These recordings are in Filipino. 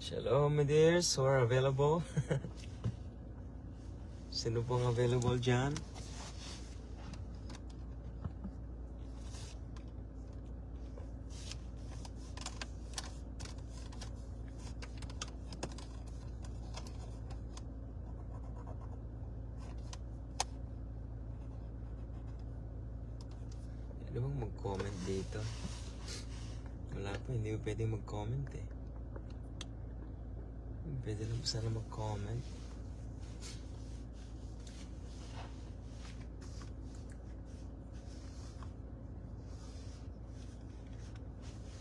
Shalom, my dears, who are available. Sino pong available dyan? Ano bang mag-comment dito? Wala pa, hindi ko pwedeng mag-comment eh. Pwede lang sana mag-comment.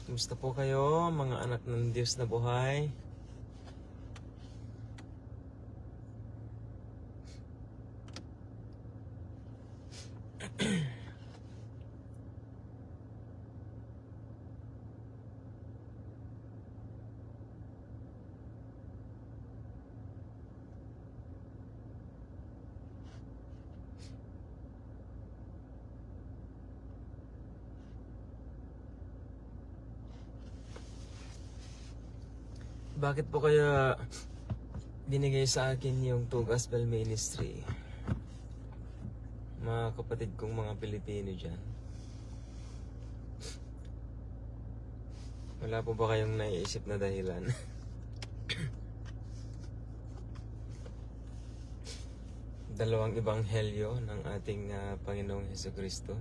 Kumusta po kayo, mga anak ng Diyos na buhay? Bakit po kaya binigay sa akin yung Two Gospel Ministry? Mga kapatid kong mga Pilipino dyan. Wala po ba kayong naiisip na dahilan? Dalawang ebanghelyo ng ating Panginoong Hesukristo.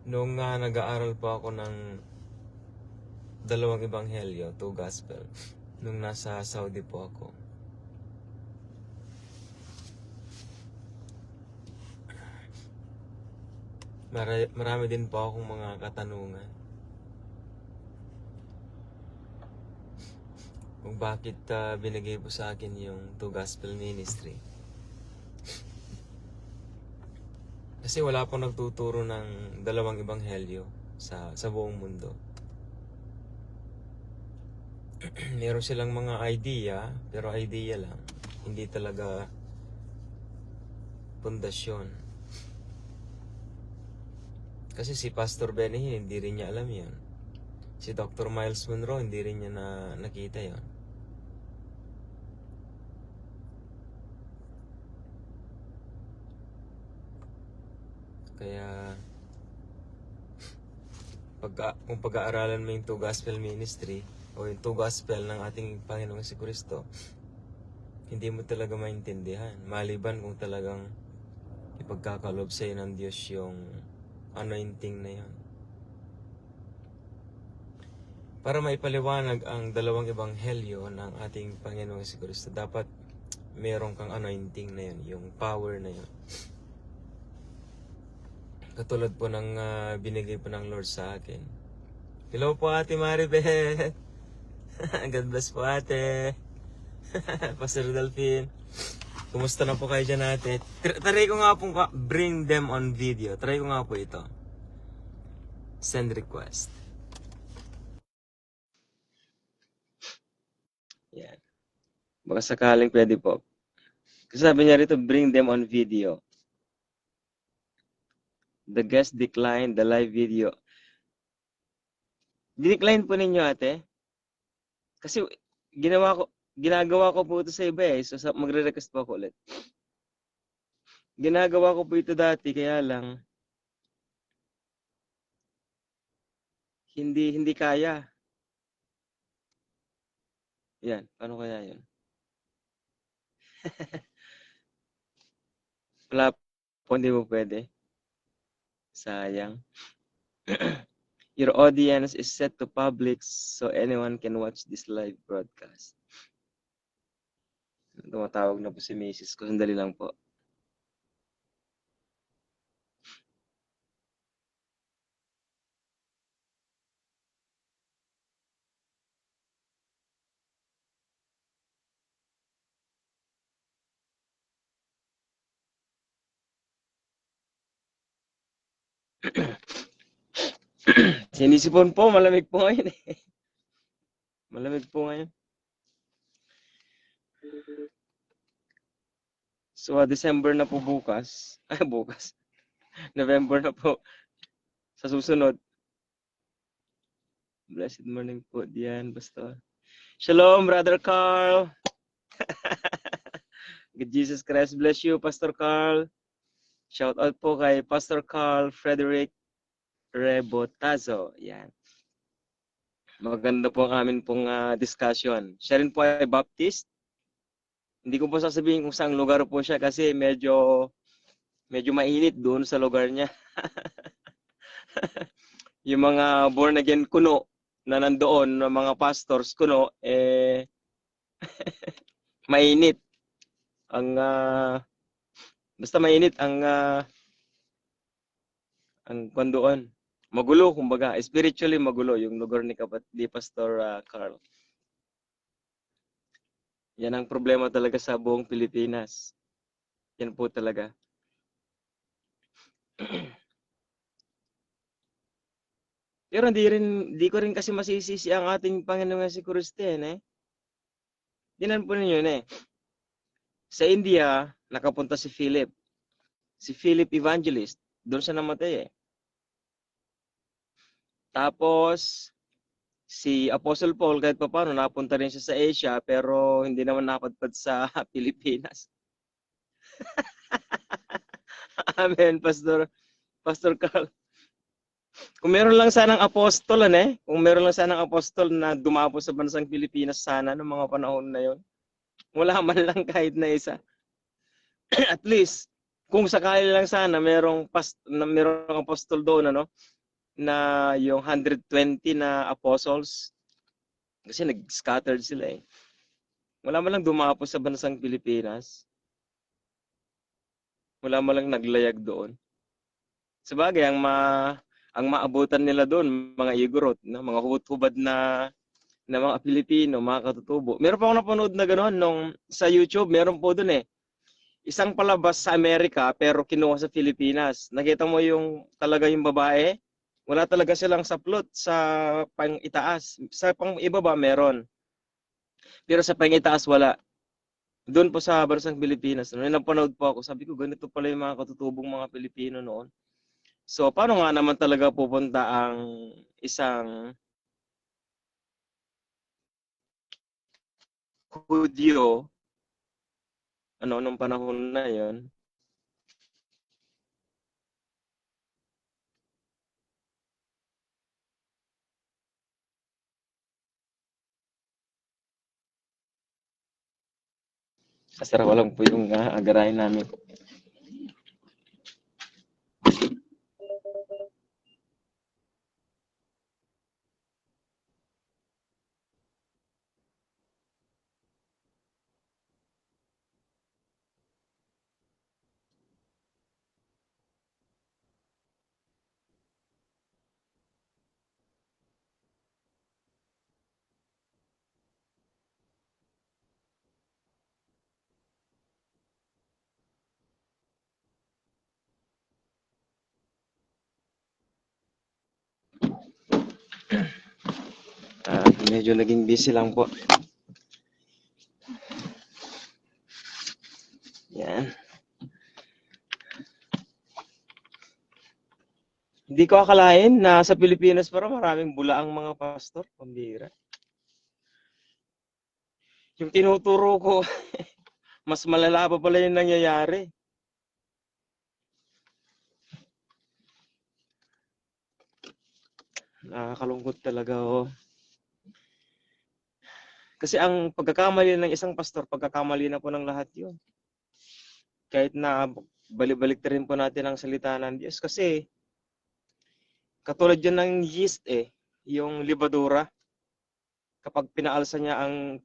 Noong nag-aaral po ako ng dalawang ebanghelyo, two gospel, nung nasa Saudi po ako. Marami din po akong mga katanungan. Kung bakit binigay po sa akin yung Two Gospel Ministry. Kasi wala pong nagtuturo ng dalawang ebanghelyo sa buong mundo. Meron silang mga idea, pero idea lang. Hindi talaga pundasyon. Kasi si Pastor Benny, hindi rin niya alam yan. Si Dr. Miles Monroe, hindi rin niya nakita yan. Kaya kung pag-aaralan mo yung Two Gospel Ministry o yung Two Gospel ng ating Panginoong Jesucristo, hindi mo talaga maintindihan. Maliban kung talagang ipagkakalob sa'yo ng Diyos yung anointing na yun. Para maipaliwanag ang dalawang ebanghelyo ng ating Panginoong Jesucristo, dapat meron kang anointing na yun, yung power na yun. Katulad po ng binigay po ng Lord sa akin. Hello po Ate Maribeth. God bless po ate. Pastor Delphine. Kumusta na po kayo dyan ate? Try ko nga po bring them on video. Try ko nga po ito. Send request. Yan. Baka sakaling pwede po. Kasi sabi niya rito, bring them on video. The guest declined the live video. Dinecline po ninyo ate? Kasi ginagawa ko po ito sa iba eh. So magre-request po ako ulit. Ginagawa ko po ito dati, kaya lang hindi kaya. Yan, paano kaya yun? Wala po, hindi mo pwede. Sayang. Your audience is set to public so anyone can watch this live broadcast. Tumatawag na po si Mrs. ko. Sandali lang po. Sinisipon po, malamig po ngayon eh. Malamig po ngayon. So, December na po bukas. Ay, bukas. November na po sa susunod. Blessed morning po, Diyan, Pastor. Shalom, Brother Carl. Good Jesus Christ bless you, Pastor Carl. Shout out po kay Pastor Carl Frederick Rebotazo. Yan. Maganda po ang amin pong discussion. Siya rin po ay Baptist. Hindi ko po sasabihin kung saang lugar po siya kasi medyo mainit doon sa lugar niya. Yung mga born again kuno na nandoon, ng mga pastors kuno, mainit. Basta mainit ang kwandoon. Magulo, kumbaga. Spiritually magulo yung lugar ni Pastor Carl. Yan ang problema talaga sa buong Pilipinas. Yan po talaga. Pero di ko rin kasi masisisi ang ating Panginoon si Kristo eh. Dinan po ninyo Sa India, nakapunta si Philip. Si Philip Evangelist. Doon siya namatay eh. Tapos, si Apostle Paul, kahit pa paano, napunta rin siya sa Asia, pero hindi naman napadpad sa Pilipinas. Amen, Pastor Carl. Kung meron lang sanang apostol, kung meron lang sanang apostol na dumapo sa bansang Pilipinas sana noong mga panahon na yon, wala man lang kahit na isa. At least, kung sakali lang sana merong apostol doon, na yung 120 na apostles, kasi nag-scattered sila eh. Wala man lang dumapo sa bansang Pilipinas. Wala man lang naglayag doon. Sabagay, ang maabutan nila doon, mga igorot, mga hubad na mga Pilipino, mga katutubo. Meron pa akong napanood na gano'n sa YouTube, meron po doon eh. Isang palabas sa Amerika pero kinuha sa Pilipinas. Nakita mo yung talaga yung babae, wala talaga silang saplot sa pang-itaas. Sa pang-ibaba meron. Pero sa pang-itaas wala. Doon po sa bansang Pilipinas. Nung napanood po ako, sabi ko ganito pala yung mga katutubong mga Pilipino noon. So, paano nga naman talaga pupunta ang isang Hudyo, nung panahon na yon? Sasara ko lang po yung agarahin namin. Medyo naging busy lang po. Yan. Hindi ko akalain na sa Pilipinas para maraming bulaang mga pastor. Pambira. Yung tinuturo ko, mas malala pa pala yung nangyayari. Nakakalungkot talaga Kasi ang pagkakamali ng isang pastor, pagkakamali na po ng lahat yun. Kahit na balik-balik rin po natin ang salita ng Diyos. Kasi katulad yun ng yeast yung libadura. Kapag pinaalsa niya ang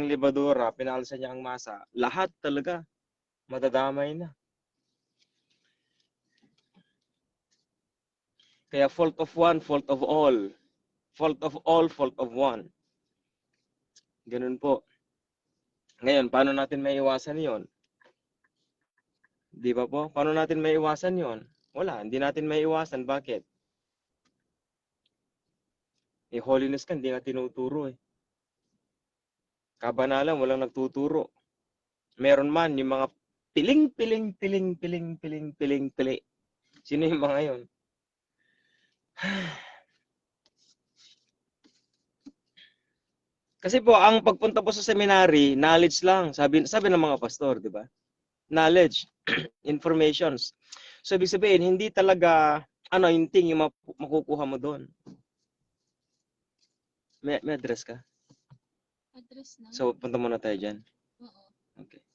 libadura, pinaalsa niya ang masa, lahat talaga madadamay na. Kaya fault of one, fault of all. Fault of all, fault of one. Ganun po. Ngayon, paano natin maiiwasan yon? Di ba po? Paano natin maiiwasan yon? Wala, hindi natin maiiwasan. Bakit? Holiness ka, hindi nga tinuturo . Kabanalan, walang nagtuturo. Meron man yung mga piling. Sino yung mga yon? Kasi po, ang pagpunta po sa seminary, knowledge lang. Sabi ng mga pastor, di ba? Knowledge, informations. So, ibig sabihin, hindi talaga anointing yung makukuha mo doon. May address ka? Address na. So, punta muna tayo dyan. Oo. Okay.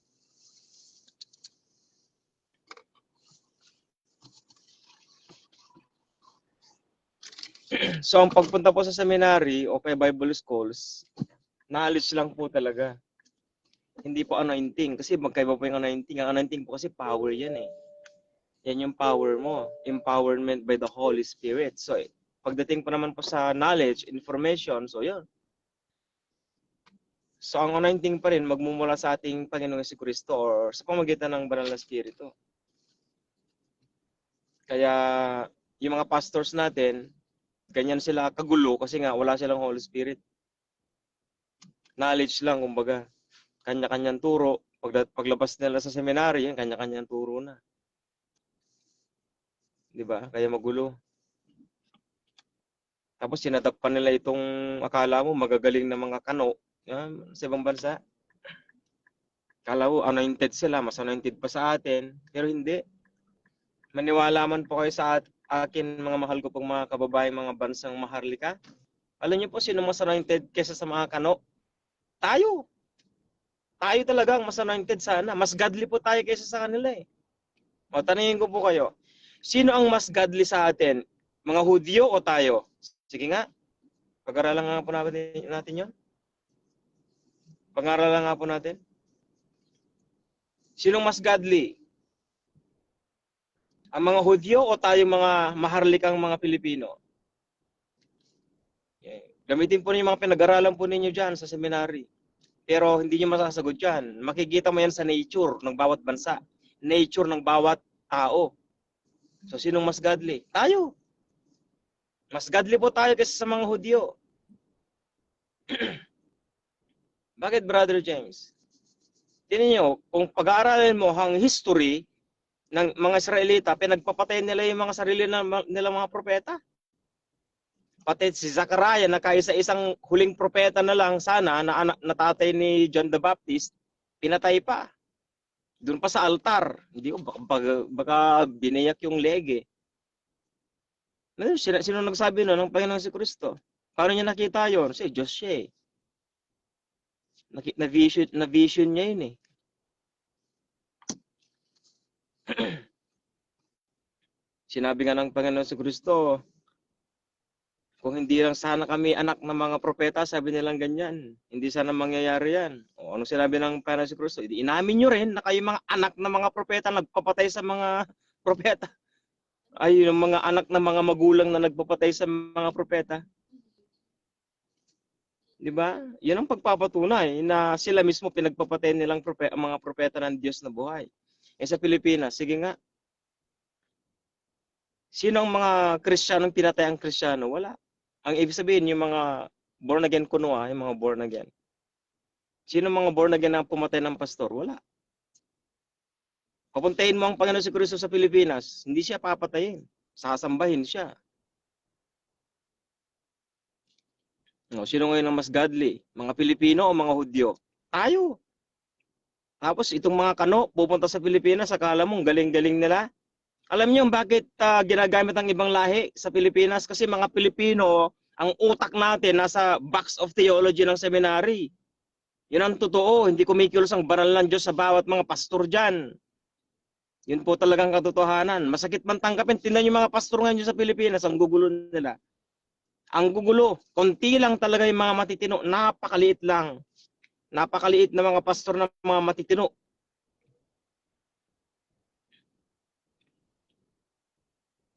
So, ang pagpunta po sa seminary o kaya Bible schools, knowledge lang po talaga. Hindi po anointing. Kasi magkaiba po yung anointing. Ang anointing po kasi power yan eh. Yan yung power mo. Empowerment by the Holy Spirit. So, pagdating po naman po sa knowledge, information, so yun. So, ang anointing pa rin magmumula sa ating Panginoong Jesucristo or sa pamamagitan ng Banal na Espiritu. Kaya, yung mga pastors natin, ganyan sila kagulo kasi nga wala silang Holy Spirit. Knowledge lang, kumbaga. Kanya-kanyang turo. Paglabas nila sa seminary, yan, kanya-kanyang turo na. Di ba? Kaya magulo. Tapos sinadap pa nila itong akala mo magagaling na mga kano yan, sa ibang bansa. Akala mo anointed sila, mas anointed pa sa atin. Pero hindi. Maniwala man po kayo sa akin, mga mahal ko pong mga kababaeng mga bansang maharlika. Alam niyo po sino mas anointed kesa sa mga kano? Tayo. Tayo talaga ang mas anointed sana. Mas godly po tayo kaysa sa kanila eh. O, tanungin ko po kayo. Sino ang mas godly sa atin? Mga Hudyo o tayo? Sige nga. Pag-aralan nga po natin yun. Pag-aralan nga po natin. Sinong mas godly? Ang mga Hudyo o tayo mga maharlikang mga Pilipino? Gamitin po niyo yung mga pinag-aralan po ninyo dyan sa seminary. Pero hindi niyo masasagot yan. Makikita mo yan sa nature ng bawat bansa. Nature ng bawat tao. So, sinong mas godly? Tayo. Mas godly po tayo kaysa sa mga Hudyo. Bakit, Brother James? Tingnan niyo, kung pag-aaralan mo ang history ng mga Israelita, pinagpapatay nila yung mga sarili nilang mga propeta. Pati si Zachariah na kaisa-isang huling propeta na lang sana na natatay ni John the Baptist, pinatay pa. Doon pa sa altar. Hindi ko baka binayak yung leg eh. Sino nagsabi no ng Panginoong Jesucristo? Paano niya nakita yon? Si Diyos siya eh. Na-vision niya yun eh. Sinabi nga ng Panginoon Jesucristo, kung hindi lang sana kami anak ng mga propeta, sabi nilang ganyan. Hindi sana mangyayari yan. O anong sinabi ng Panginoon Jesucristo? Inamin nyo rin na kayo mga anak ng mga propeta, nagpapatay sa mga propeta. Ay, yung mga anak ng mga magulang na nagpapatay sa mga propeta. Di ba? Yan ang pagpapatunay na sila mismo pinagpapatay nilang mga propeta ng Diyos na buhay. Eh sa Pilipinas, sige nga. Sino ang mga Kristiyanong pinatay ang Kristiyano? Wala. Ang ibig sabihin, yung mga born again kunwa, yung mga born again. Sino mga born again na pumatay ng pastor? Wala. Papuntahin mo ang Panginoon si Kristo sa Pilipinas, hindi siya papatayin. Sasambahin siya. No, sino ngayon ang mas godly? Mga Pilipino o mga Hudyo? Tayo. Tapos itong mga kano, pupunta sa Pilipinas, akala mong galing-galing nila. Alam niyo bakit ginagamit ang ibang lahi sa Pilipinas? Kasi mga Pilipino, ang utak natin nasa box of theology ng seminary. Yun ang totoo. Hindi kumikilos ang banal ng Diyos sa bawat mga pastor dyan. Yun po talagang katotohanan. Masakit man tanggapin. Tingnan yung mga pastor ngayon sa Pilipinas, ang gugulo nila. Ang gugulo. Konti lang talaga yung mga matitino. Napakaliit lang. Napakaliit na mga pastor na mga matitino.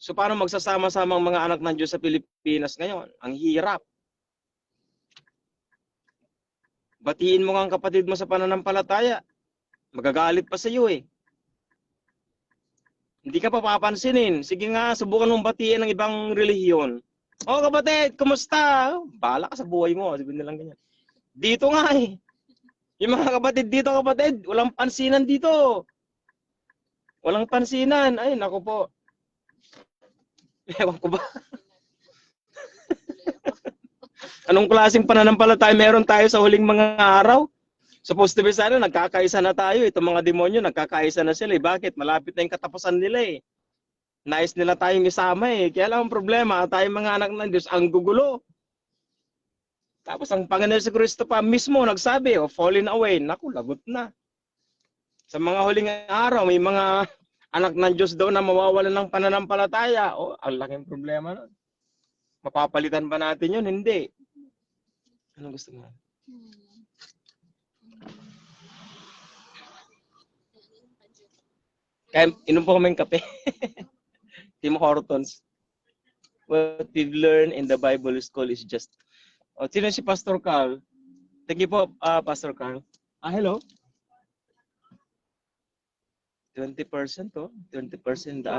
So paano magsasama-sama ang mga anak ng Diyos sa Pilipinas ngayon? Ang hirap. Batiin mo nga ang kapatid mo sa pananampalataya. Magagalit pa sa iyo eh. Hindi ka pa papansinin. Sige nga, subukan mong batiin ng ibang relihiyon. Oh kapatid, kumusta? Bahala ka sa buhay mo. Sabihin nilang ganyan. Dito nga eh. Yung mga kapatid dito, kapatid, walang pansinan dito. Walang pansinan. Ay, naku po. Ewan ko ba? Anong klaseng pananampalataya meron tayo sa huling mga araw? Supposed to be sana, nagkakaisa na tayo. Itong mga demonyo, nagkakaisa na sila. Bakit? Malapit na yung katapusan nila eh. Nais nila tayong isama eh. Kaya lang ang problema, tayong mga anak ng Diyos, ang gugulo. Tapos ang Panginoon si Kristo pa mismo nagsabi, falling away. Naku, lagot na. Sa mga huling araw, may mga anak ng Diyos daw na mawawalan ng pananampalataya. Ang laking problema nun. Mapapalitan ba natin yun? Hindi. Ano gusto mo? Kaya inom po kaming kape. Tim Hortons. What we've learned in the Bible school is just... sino si Pastor Carl? Thank you po, Pastor Carl. Hello? 20% to? 20% the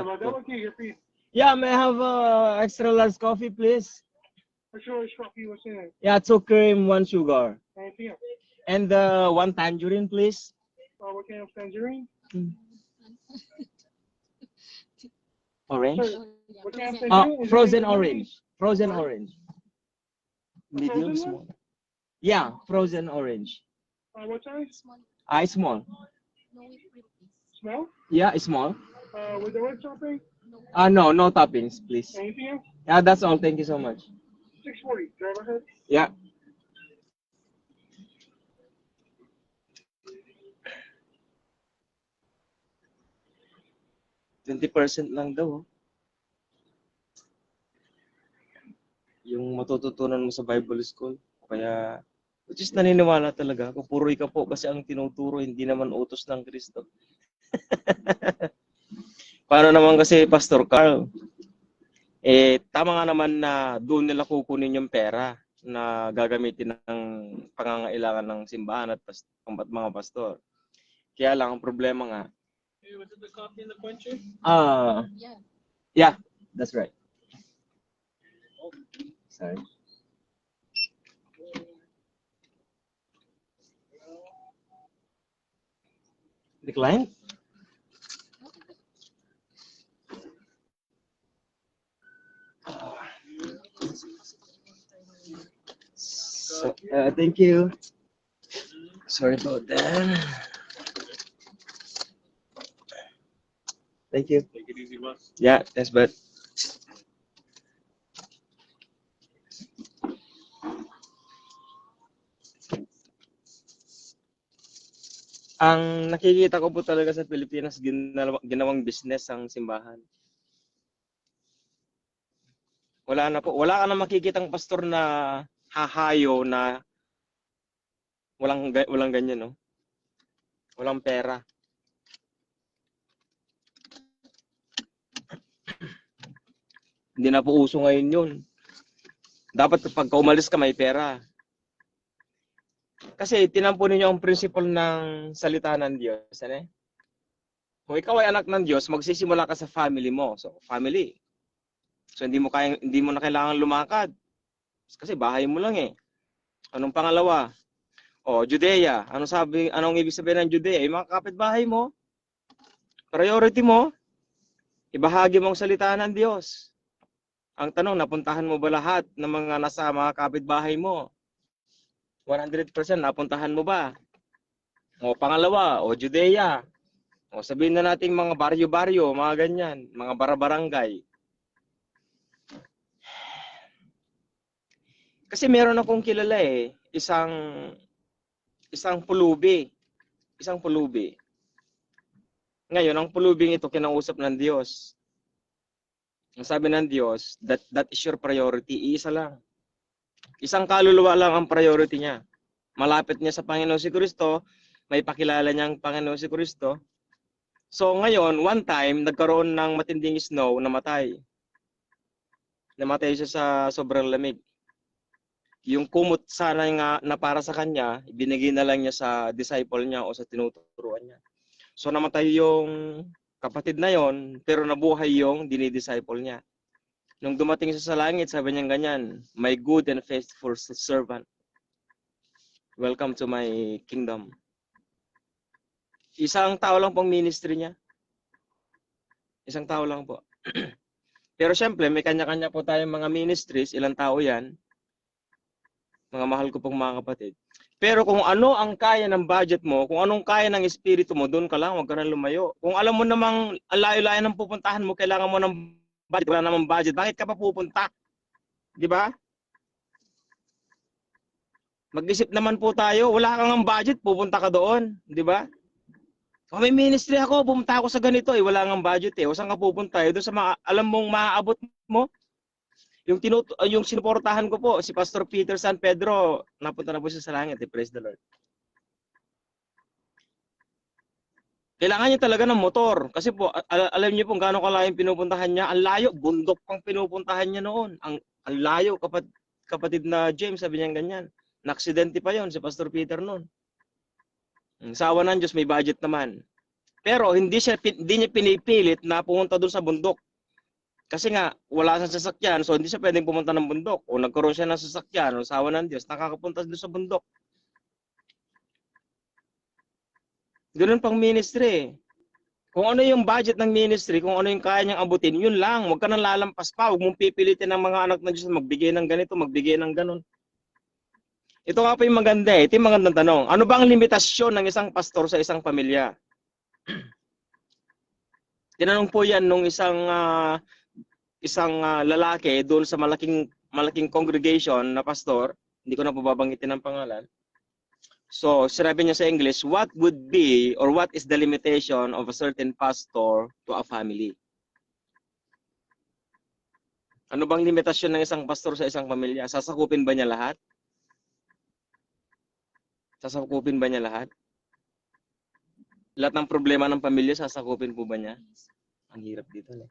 Yeah, may I have extra large coffee, please? Extra large coffee, what's in it? Yeah, 2 cream, 1 sugar. Anything else? And 1 tangerine, please. What kind of tangerine? Orange? Sir, what kind of tangerine? Is it Frozen tangerine? orange. Frozen orange. Medium, frozen small. Yeah, frozen orange. What size? Small. Small. No whipped cream, please. Small? Yeah, small. With the red topping? No toppings, please. Anything else? Yeah, that's all. Thank you so much. 640. Drive ahead. Yeah. $20 lang daw. Yung matututunan mo sa Bible School. Kaya, which is naniniwala talaga. Pupuri ka po kasi ang tinuturo, hindi naman utos ng Kristo. Paano naman kasi, Pastor Carl? Tama nga naman na doon nila kukunin yung pera na gagamitin ng pangangailangan ng simbahan at mga pastor. Kaya lang, ang problema nga. Hey, was it the coffee in the quencher? Yeah. Yeah, that's right. Sorry. Decline? Thank you. Sorry about that. Thank you. Take it easy, boss. Yeah, that's bad. Ang nakikita ko po talaga sa Pilipinas, ginawang business ang simbahan. Wala na po. Wala ka na makikitang pastor na hahayo na walang ganyan, no? Walang pera. Hindi na po uso ngayon yun. Dapat kapag umalis ka, may pera. Kasi tinampo ninyo ang principle ng salita ng Diyos. Ano? Kung ikaw ay anak ng Diyos, magsisimula ka sa family mo. So, family. So, hindi mo na kailangan lumakad. Kasi bahay mo lang eh. Anong pangalawa? Judea. Anong ibig sabihin ng Judea? Yung mga kapitbahay mo. Priority mo, ibahagi mo ang salita ng Diyos. Ang tanong, napuntahan mo ba lahat ng mga nasa mga kapitbahay mo? 100% napuntahan mo ba? Pangalawa, Judea. Sabihin na natin mga baryo-baryo, mga ganyan, mga barabarangay. Kasi meron akong kilala isang pulubi. Isang pulubi. Ngayon, ang pulubing ito kinausap ng Diyos. Ang sabi ng Diyos, that is your priority. Isa lang. Isang kaluluwa lang ang priority niya. Malapit niya sa Panginoon si Kristo, may pakilala niya ang Panginoon si Kristo. So ngayon, one time, nagkaroon ng matinding snow, namatay. Namatay siya sa sobrang lamig. Yung kumot sana nga na para sa kanya, ibinigay na lang niya sa disciple niya o sa tinuturuan niya. So namatay yung kapatid na yon, pero nabuhay yung dinidisciple niya. Nung dumating siya sa langit, sabi niya ganyan, my good and faithful servant. Welcome to my kingdom. Isang tao lang pong ministry niya. Isang tao lang po. Pero syempre, may kanya-kanya po tayong mga ministries. Ilang tao yan. Mga mahal ko pong mga kapatid. Pero kung ano ang kaya ng budget mo, kung anong kaya ng espiritu mo, doon ka lang, huwag ka na lumayo. Kung alam mo namang ang layo-layo ng pupuntahan mo, kailangan mo ng budget, wala namang budget, bakit ka pa pupunta? Di ba? Mag-isip naman po tayo, wala kang ang budget, pupunta ka doon. Di ba? So, may ministry ako, pumunta ako sa ganito, wala kang budget eh. O saan ka pupunta? Doon sa alam mong maaabot mo. Yung sinuportahan ko po, si Pastor Peter San Pedro, napunta na po siya sa langit, praise the Lord. Kailangan niya talaga ng motor. Kasi po, alam niyo po gaano kalayo pinupuntahan niya. Ang layo, bundok pang pinupuntahan niya noon. Ang layo, kapatid na James, sabi niya ganyan. Na-aksidente pa yon si Pastor Peter noon. Sa awa ng Diyos, may budget naman. Pero hindi niya pinipilit na pumunta doon sa bundok. Kasi nga, wala siyang sasakyan, so hindi siya pwedeng pumunta ng bundok. O nagkaroon siya ng sasakyan, o sa awa ng Diyos, nakakapunta doon sa bundok. Ganun pang ministry. Kung ano yung budget ng ministry, kung ano yung kaya niyang abutin, yun lang. Huwag ka nang lalampas pa. Huwag mong pipilitin ng mga anak ng Diyos magbigay ng ganito, magbigay ng ganun. Ito nga pa yung maganda eh. Ito yung magandang tanong. Ano ba ang limitasyon ng isang pastor sa isang pamilya? Tinanong po yan nung isang lalaki doon sa malaking congregation na pastor. Hindi ko na po babanggitin ang pangalan. So, sinabi niya sa English, what would be or what is the limitation of a certain pastor to a family? Ano bang limitasyon ng isang pastor sa isang pamilya? Sasakupin ba niya lahat? Sasakupin ba niya lahat? Lahat ng problema ng pamilya, sasakupin po ba niya? Ang hirap dito. Eh.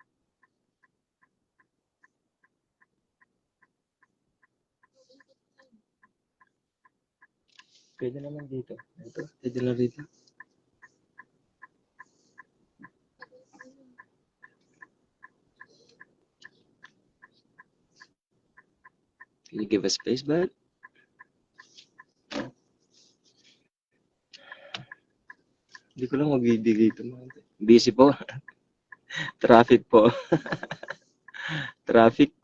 Pwede naman dito. Ito, pwede na dito. Can you give a space, bud? Hindi ko lang magbibigay ito. Busy po. Traffic po. Traffic.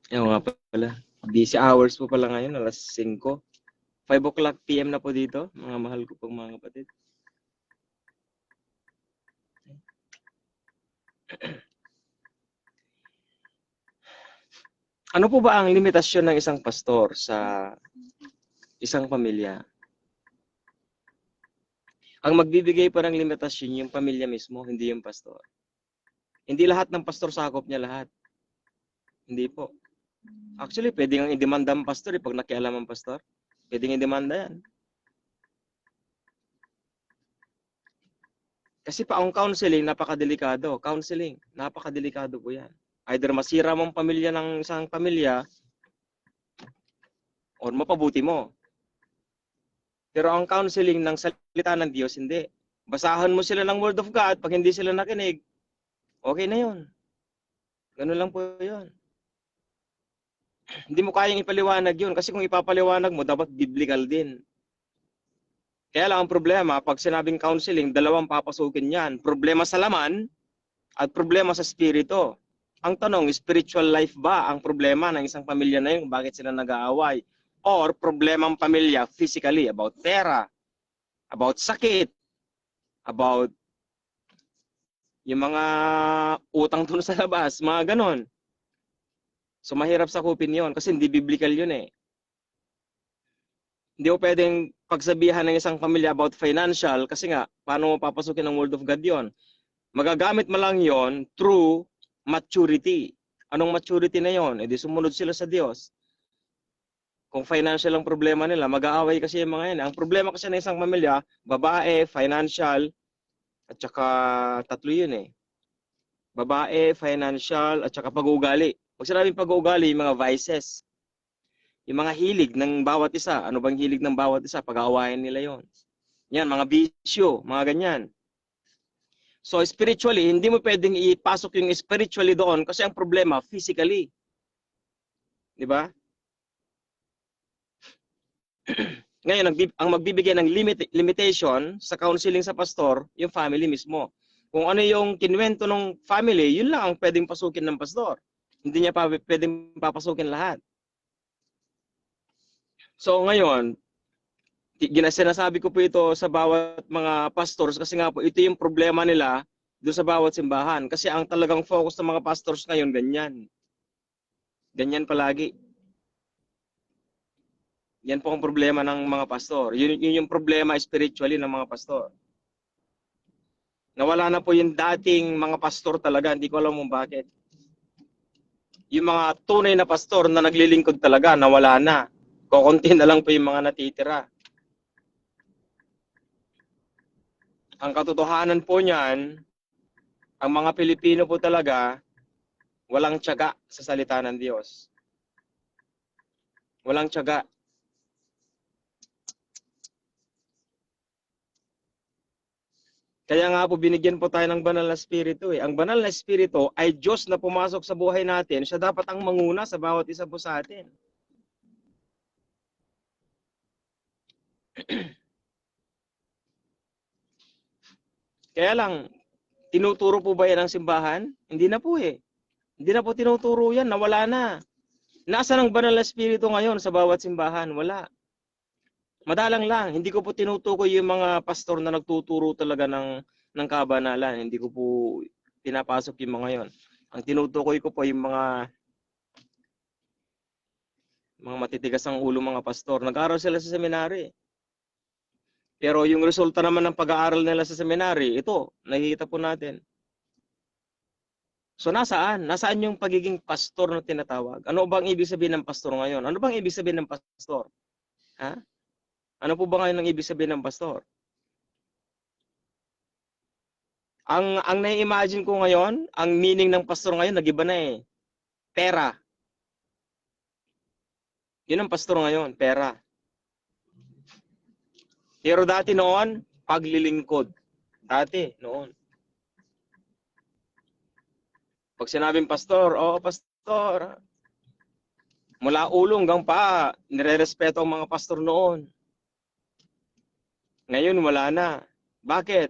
Yung nga pala. Busy hours po pala ngayon. Alas 5. 5 o'clock PM na po dito. Mga mahal ko pong mga kapatid. Ano po ba ang limitasyon ng isang pastor sa isang pamilya? Ang magbibigay pa ng limitasyon yung pamilya mismo, hindi yung pastor. Hindi lahat ng pastor sakop niya lahat. Hindi po. Actually, pwede nga i-demanda ang pastor pag nakialam ang pastor. Pwede nga i-demanda yan. Kasi pa ang counseling, napakadelikado. Counseling, napakadelikado po yan. Either masira mong pamilya ng isang pamilya or mapabuti mo. Pero ang counseling ng salita ng Diyos, hindi. Basahan mo sila ng Word of God, pag hindi sila nakinig, okay na yun. Ganun lang po yun. Hindi mo kayang ipaliwanag yun kasi kung ipapaliwanag mo, dapat biblical din. Kaya lang ang problema, pag sinabing counseling, dalawang papasukin yan. Problema sa laman at problema sa spirito. Ang tanong, spiritual life ba ang problema ng isang pamilya na yun? Bakit sila nag-aaway? Or problemang pamilya physically, about pera, about sakit, about yung mga utang doon sa labas, mga ganon. So mahirap sakupin yun kasi hindi biblical yun eh. Hindi ko pwedeng pagsabihan ng isang pamilya about financial kasi nga, paano mo papasukin ng Word of God yun? Magagamit mo lang yon through maturity. Anong maturity na yon? E di sumunod sila sa Diyos. Kung financial ang problema nila, mag-aaway kasi yung mga yan. Ang problema kasi ng isang pamilya, babae, financial, at saka tatlo yun eh. Babae, financial, at saka pag-uugali. Pag sinabing pag-uugali, yung mga vices. Yung mga hilig ng bawat isa. Ano bang hilig ng bawat isa? Pag-aawayan nila yon. Yan, mga bisyo, mga ganyan. So spiritually, hindi mo pwedeng ipasok yung spiritually doon kasi ang problema, physically. Di ba? Ngayon, ang magbibigay ng limitation sa counseling sa pastor, yung family mismo. Kung ano yung kinwento ng family, yun lang ang pwedeng pasukin ng pastor. Hindi niya pa pwedeng papasukin lahat. So ngayon, sinasabi ko po ito sa bawat mga pastors kasi nga po ito yung problema nila doon sa bawat simbahan. Kasi ang talagang focus ng mga pastors ngayon, ganyan. Ganyan palagi. Yan po ang problema ng mga pastor. Yun yung problema spiritually ng mga pastor. Nawala na po yung dating mga pastor talaga. Hindi ko alam kung bakit. Yung mga tunay na pastor na naglilingkod talaga, nawala na. Kukunti na lang po yung mga natitira. Ang katotohanan po niyan, ang mga Pilipino po talaga, walang tiyaga sa salita ng Diyos. Walang tiyaga. Kaya nga po binigyan po tayo ng banal na espiritu eh. Ang banal na espiritu ay Diyos na pumasok sa buhay natin. Siya dapat ang manguna sa bawat isa po sa atin. Kaya lang, tinuturo po ba yan ang simbahan? Hindi na po eh. Hindi na po tinuturo yan. Nawala na. Nasaan ang banal na espiritu ngayon sa bawat simbahan? Wala. Madalang lang, hindi ko po tinutukoy yung mga pastor na nagtuturo talaga ng kabanalan. Hindi ko po pinapasok yung mga yon. Ang tinutukoy ko po yung mga matitigas ang ulo mga pastor. Nag-aaral sila sa seminary. Pero yung resulta naman ng pag-aaral nila sa seminary, ito, nakikita po natin. So nasaan? Nasaan yung pagiging pastor na tinatawag? Ano bang ibig sabihin ng pastor ngayon? Ano bang ibig sabihin ng pastor? Ha? Ano po ba ngayon ang ibig sabihin ng pastor? Ang nai-imagine ko ngayon, ang meaning ng pastor ngayon, nag-iba na eh. Pera. Yun ang pastor ngayon, pera. Pero dati noon, paglilingkod. Dati, noon. Pag sinabing pastor, oh pastor, mula ulo hanggang paa, nire-respeto ang mga pastor noon. Ngayon, wala na. Bakit?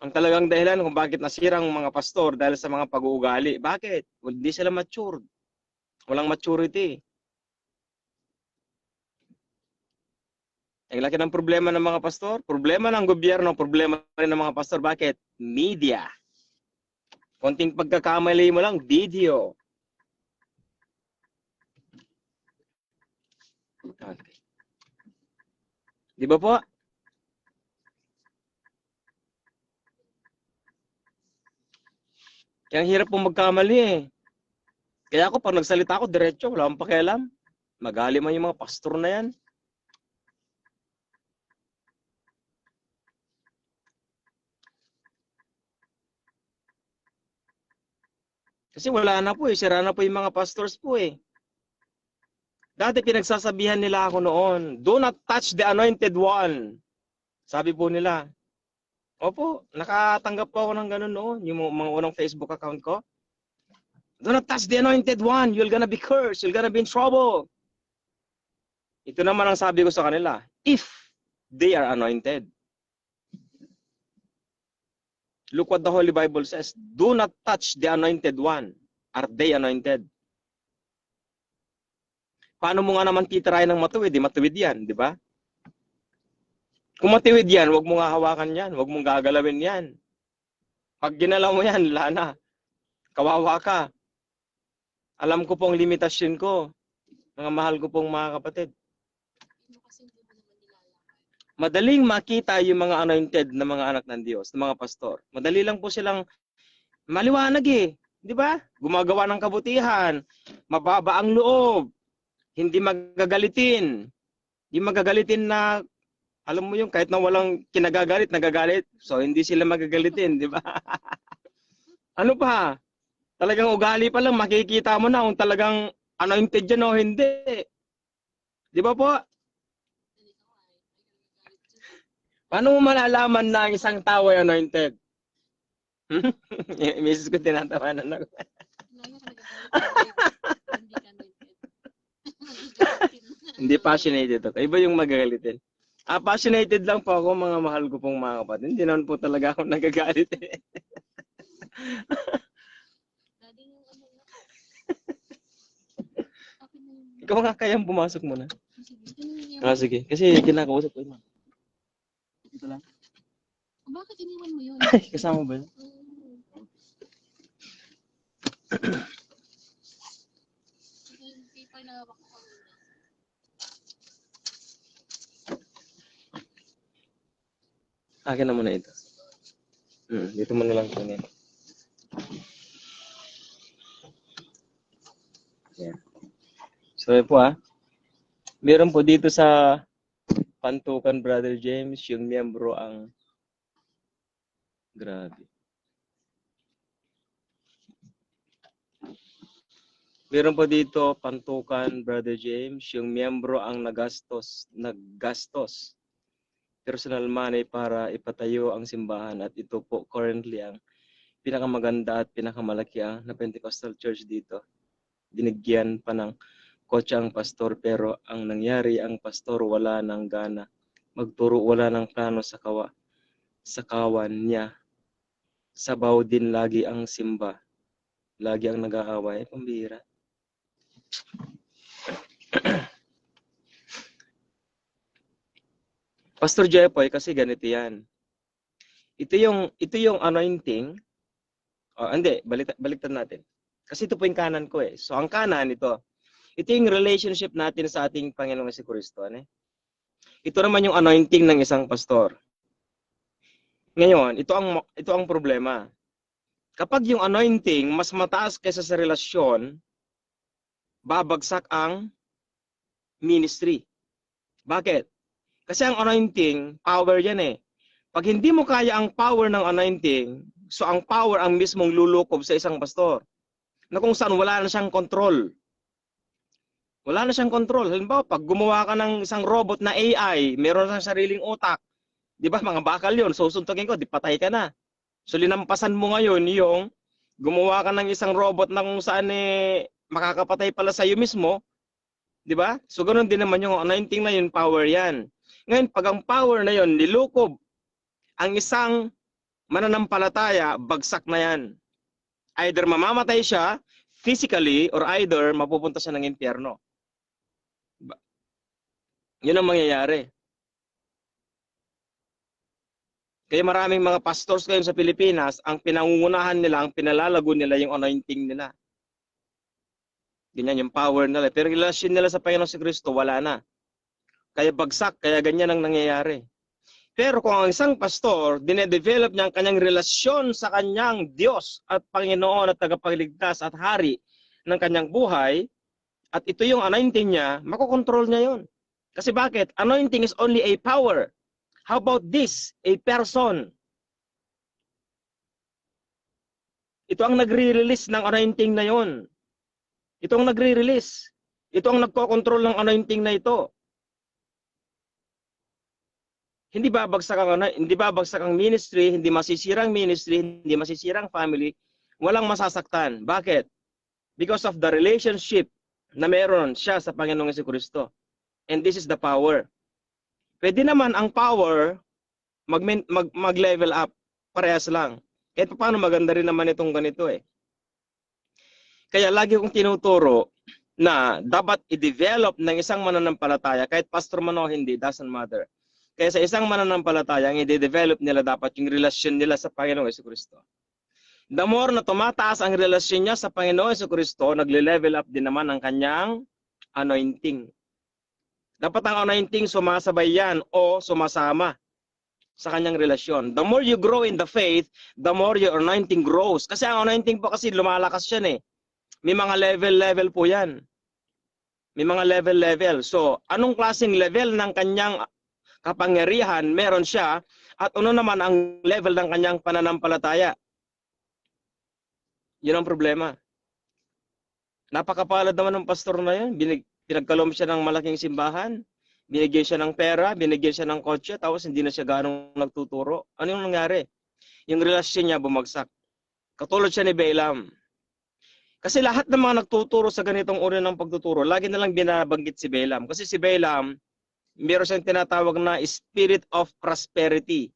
Ang talagang dahilan kung bakit nasirang mga pastor dahil sa mga pag-uugali. Bakit? Hindi sila matured. Walang maturity. Ang laki ng problema ng mga pastor. Problema ng gobyerno, problema rin ng mga pastor. Bakit? Media. Konting pagkakamali mo lang, video. Okay. Di ba po? Kaya ang hirap pong magkamali eh. Kaya ako pag nagsalita ako, diretso, wala akong pakialam. Magaling man yung mga pastor na yan. Kasi wala na po eh, sira na po yung mga pastors po eh. Dati pinagsasabihan nila ako noon, do not touch the anointed one. Sabi po nila. Opo, nakatanggap po ako ng ganun noon, yung mga unang Facebook account ko. Do not touch the anointed one, you're gonna be cursed, you're gonna be in trouble. Ito naman ang sabi ko sa kanila, if they are anointed. Look what the Holy Bible says, do not touch the anointed one. Are they anointed? Paano mo nga naman titirayan ng matuwid? Matuwid yan, di ba? Kung matuwid yan, huwag mo nga hawakan yan. Huwag mong gagalawin yan. Pag ginalaw mo yan, wala na. Kawawa ka. Alam ko pong limitasyon ko. Mga mahal ko pong mga kapatid. Madaling makita yung mga anointed na mga anak ng Diyos, ng mga pastor. Madali lang po silang maliwanag eh. Di ba? Gumagawa ng kabutihan. Mababa ang loob. Hindi magagalitin. Hindi magagalitin na, alam mo yung kahit na walang kinagagalit, nagagalit. So, hindi sila magagalitin, di ba? Ano pa? Talagang ugali pa lang, makikita mo na kung talagang anointed yan o hindi. Di ba po? Paano mo malalaman na ang isang tao ay anointed? Misis ko tinatawanan ako. Ngayon ka nagagalit. Hindi ka anointed. Hindi passionate ito. Iba yung magagalitin. Passionated lang po ako, mga mahal ko pong mga kapatid. Hindi naman po talaga ako nagagalit eh. Daddy yung ano na. Akin na yung... Ikaw nga kayang pumasok muna. Sige. Ano yung... Sige. Kasi kinakausap ko yun. Ito lang. Bakit iniwan mo yun? Ay, kasama ba yun? Yung paper na hawak ko kanina. Akin na muna ito. Dito mo na lang kunin. Yan. So, yun po meron po dito sa Pantukan, Brother James, yung miyembro ang grabe. Meron po dito, Pantukan, Brother James, yung miyembro ang naggastos personal money para ipatayo ang simbahan, at ito po currently ang pinakamaganda at pinakamalaki na Pentecostal Church dito. Binigyan pa ng kotse ang pastor, pero ang nangyari, ang pastor wala ng gana magturo, wala ng plano sa kawan niya. Sabaw din lagi ang simba. Lagi ang nag-aaway. Pambihira. Pastor Jepoy, kasi ganito yan. Ito yung anointing. Hindi, baliktad natin. Kasi ito po yung kanan ko eh. So ang kanan ito. Ito yung relationship natin sa ating Panginoong Jesucristo. Ito naman yung anointing ng isang pastor. Ngayon, ito ang problema. Kapag yung anointing mas mataas kaysa sa relasyon, babagsak ang ministry. Bakit? Kasi ang anointing, power yan eh. Pag hindi mo kaya ang power ng anointing, so ang power ang mismong lulukob sa isang pastor. Na kung saan wala na siyang control. Wala na siyang control. Halimbawa, pag gumawa ka ng isang robot na AI, meron siyang sariling utak. Di ba, mga bakal yun. Susuntugin ko, di patay ka na. So, linampasan mo ngayon yung gumawa ka ng isang robot na kung saan makakapatay pala sa iyo mismo. Di ba? So, ganoon din naman yung anointing na yun, power yan. Ngayon, pag ang power na yun, nilukob ang isang mananampalataya, bagsak na yan. Either mamamatay siya physically or either mapupunta siya ng impyerno. Yun ang mangyayari. Kaya maraming mga pastors ngayon sa Pilipinas, ang pinangungunahan nila, ang pinalalago nila yung anointing nila. Ganyan yung power nila. Pero yung relasyon nila sa Panginoon si Kristo, wala na. Kaya bagsak, kaya ganyan ang nangyayari. Pero kung ang isang pastor, dinedevelop niya ang kanyang relasyon sa kanyang Diyos at Panginoon at tagapagligtas at hari ng kanyang buhay, at ito yung anointing niya, makokontrol niya yun. Kasi bakit? Anointing is only a power. How about this? A person. Ito ang nagre-release ng anointing na yon. Ito ang nagre-release. Ito ang nagko-control ng anointing na ito. Hindi babagsak ang ministry, hindi masisirang ministry, hindi masisirang family, walang masasaktan. Bakit? Because of the relationship na meron siya sa Panginoong Jesucristo. And this is the power. Pwede naman ang power mag-level up. Parehas lang. Kahit paano maganda rin naman itong ganito eh. Kaya lagi kong tinuturo na dapat i-develop ng isang mananampalataya, kahit pastor man o hindi, doesn't matter. Kaya sa isang mananampalataya, ang i-develop nila dapat yung relasyon nila sa Panginoong Jesucristo. The more na tumataas ang relasyon niya sa Panginoong Jesucristo, nagle-level up din naman ang kanyang anointing. Dapat ang anointing sumasabay yan o sumasama sa kanyang relasyon. The more you grow in the faith, the more your anointing grows. Kasi ang anointing po kasi lumalakas yan eh. May mga level po yan. May mga level. So, anong klaseng level ng kanyang kapangyarihan meron siya at ano naman ang level ng kanyang pananampalataya? Yun ang problema. Napakapalad naman ng pastor na yun. Pinagkalom siya ng malaking simbahan, binigyan siya ng pera, binigyan siya ng kotse, tapos hindi na siya ganong nagtuturo. Ano yung nangyari? Yung relasyon niya bumagsak. Katulad siya ni Balaam. Kasi lahat ng mga nagtuturo sa ganitong uri ng pagtuturo, lagi na lang binabanggit si Balaam. Kasi si Balaam, meron siyang tinatawag na spirit of prosperity.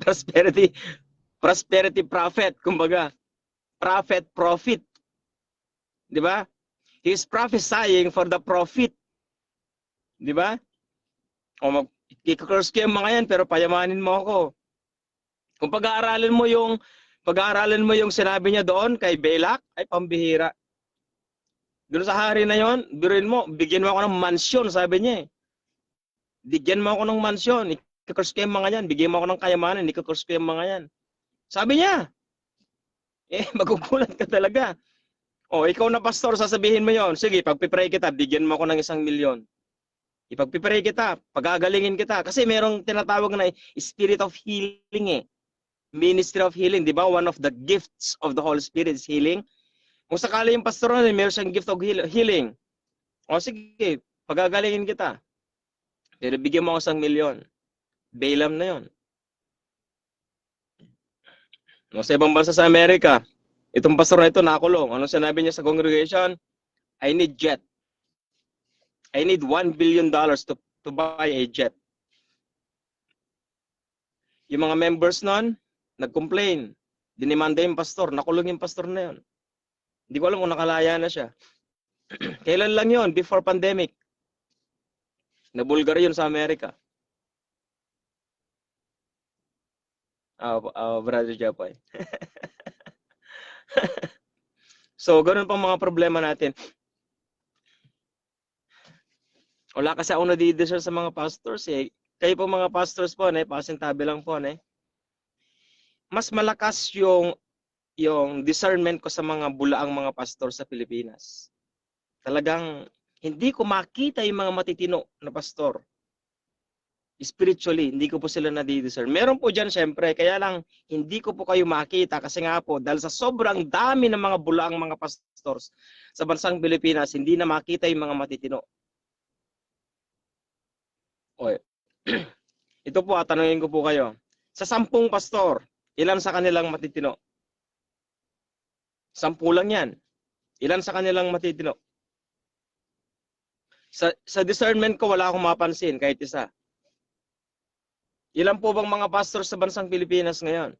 prosperity, prosperity prophet, kumbaga. Prophet. Di ba? He's prophesying for the profit. Di ba? O i-curse ko yung mga yan, pero payamanin mo ako. Kung pag-aaralin mo yung sinabi niya doon kay Balak, ay pambihira. Doon sa hari na yon, biruin mo, bigyan mo ako ng mansyon, sabi niya eh. Bigyan mo ako ng mansyon, i-curse ko yung mga yan, bigyan mo ako ng kayamanan, i-curse ko yung mga yan. Sabi niya, magugulat ka talaga. O, ikaw na pastor, sasabihin mo yon. Sige, pagpipray kita, bigyan mo ako ng 1,000,000. Ipagpipray kita, pagagalingin kita. Kasi merong tinatawag na spirit of healing eh. Ministry of healing, di ba? One of the gifts of the Holy Spirit is healing. Kung sakali yung pastor na meron siyang gift of healing. O sige, pagagalingin kita. Pero bigyan mo ako 1,000,000. Balaam na yon. No, sa ibang bansa sa Amerika, itong pastor na ito nakulong. Ano sinabi niya sa congregation? I need jet. I need $1 billion to buy a jet. Yung mga members nun, nag-complain. Dinimanda yung pastor. Nakulong yung pastor na yun. Hindi ko alam kung nakalaya na siya. Kailan lang yun? Before pandemic. Nabulgar yun sa Amerika. Brother Japoy. So, ganun pang mga problema natin. Wala kasi ako nadidesal sa mga pastors eh. Kayo po mga pastors po, pasintabi lang po, mas malakas yung discernment ko sa mga bulaang mga pastor sa Pilipinas. Talagang hindi ko makita yung mga matitino na pastor. Spiritually, hindi ko po sila nadidiscern. Meron po dyan syempre, kaya lang hindi ko po kayo makita kasi nga po, dahil sa sobrang dami ng mga bulaang mga pastors sa bansang Pilipinas, hindi na makita yung mga matitino. Okay. Ito po, tanungin ko po kayo. Sa 10 pastor, ilan sa kanilang matitino? 10 lang yan. Ilan sa kanilang matitino? Sa discernment ko, wala akong mapansin kahit isa. Ilan po bang mga pastor sa bansang Pilipinas ngayon?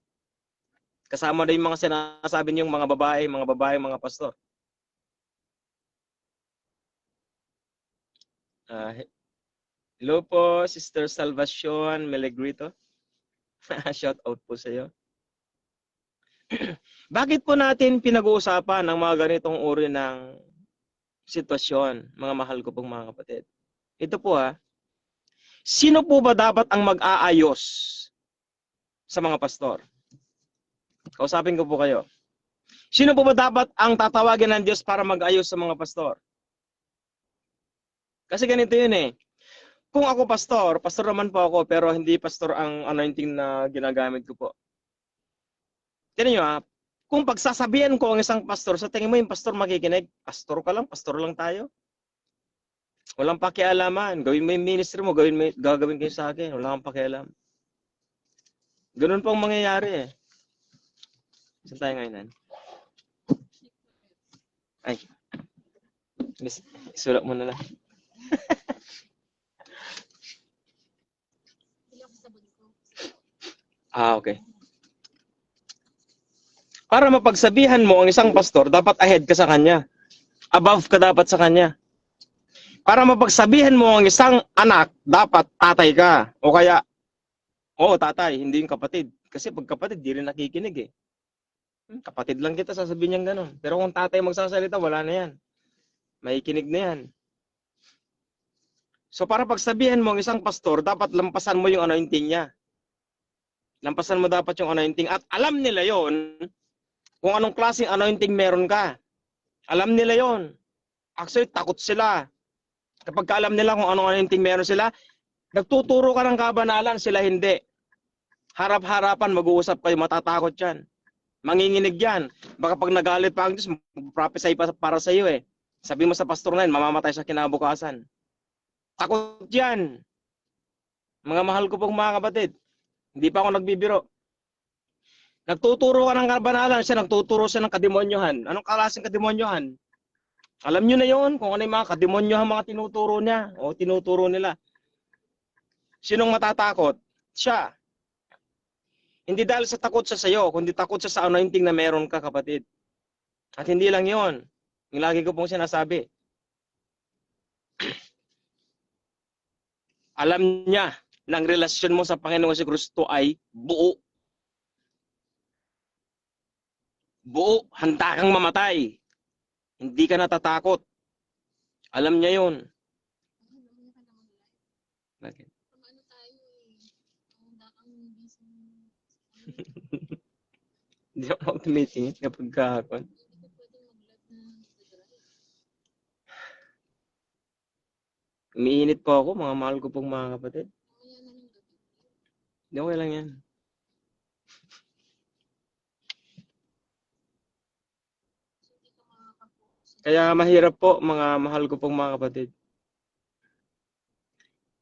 Kasama na yung mga sinasabi niyong mga babae, mga pastor. Hello po, Sister Salvacion Melegrito. Shout out po sa iyo. Bakit po natin pinag-uusapan ang mga ganitong uri ng sitwasyon, mga mahal ko pong mga kapatid? Ito po sino po ba dapat ang mag-aayos sa mga pastor? Kausapin ko po kayo. Sino po ba dapat ang tatawagin ng Diyos para mag-ayos sa mga pastor? Kasi ganito yun eh. Kung ako pastor naman po ako, pero hindi pastor ang anointing na ginagamit ko po. Tignan nyo kung pagsasabihan ko ang isang pastor, sa tingin mo yung pastor makikinig, pastor lang tayo. Walang pakialaman. Gawin mo yung ministry mo, gagawin kayo sa akin. Wala kang pakialam. Ganun pong mangyayari eh. Saan tayo ngayon? Ay. Isulat mo na lang. Okay. Para mapagsabihan mo ang isang pastor, dapat ahead ka sa kanya. Above ka dapat sa kanya. Para mapagsabihan mo ang isang anak, dapat tatay ka. O kaya, tatay, hindi yung kapatid. Kasi pag kapatid, di rin nakikinig eh. Kapatid lang kita, sasabihin niyang gano'n. Pero kung tatay magsasalita, wala na yan. Makikinig na yan. So para pagsabihan mo ang isang pastor, dapat lampasan mo yung anointing niya. Lampasan mo dapat yung anointing. At alam nila yon kung anong klaseng anointing meron ka. Alam nila yon. Actually, takot sila. Kapag alam nila kung anong anointing meron sila, nagtuturo ka ng kabanalan, sila hindi. Harap-harapan, mag-uusap kayo, matatakot yan. Manginginig yan. Baka pag nagalit pa ang Diyos, prophesy pa para sa iyo eh. Sabi mo sa pastor na yun, mamamatay sa kinabukasan. Takot yan. Mga mahal ko pong mga kapatid. Hindi pa ako nagbibiro. Nagtuturo ka ng kabanalan, siya nagtuturo siya ng kademonyohan. Anong klaseng kademonyohan? Alam niyo na yon kung ano yung mga kademonyohan mga tinuturo niya o tinuturo nila. Sinong matatakot? Siya. Hindi dahil sa takot siya sa iyo, kundi takot siya sa anointing na meron ka, kapatid. At hindi lang yon. Yung lagi ko pong sinasabi. Alam niya na ang relasyon mo sa Panginoong Kristo ay buo. Buo, handa kang mamatay. Hindi ka natatakot. Alam niya yun. Alam ka naman live. Bakit? Pag ano tayo ang busy. Hindi ako tumitingin kapag kahapon. Hindi ka pwedeng mag-live na nag-drive. Umiinit po ako, mga mahal ko pong mga kapatid. Mamaya na ng gabi. Hindi, okay lang yan. So, hindi ka makaka-focus. Kaya mahirap po, mga mahal ko pong mga kapatid.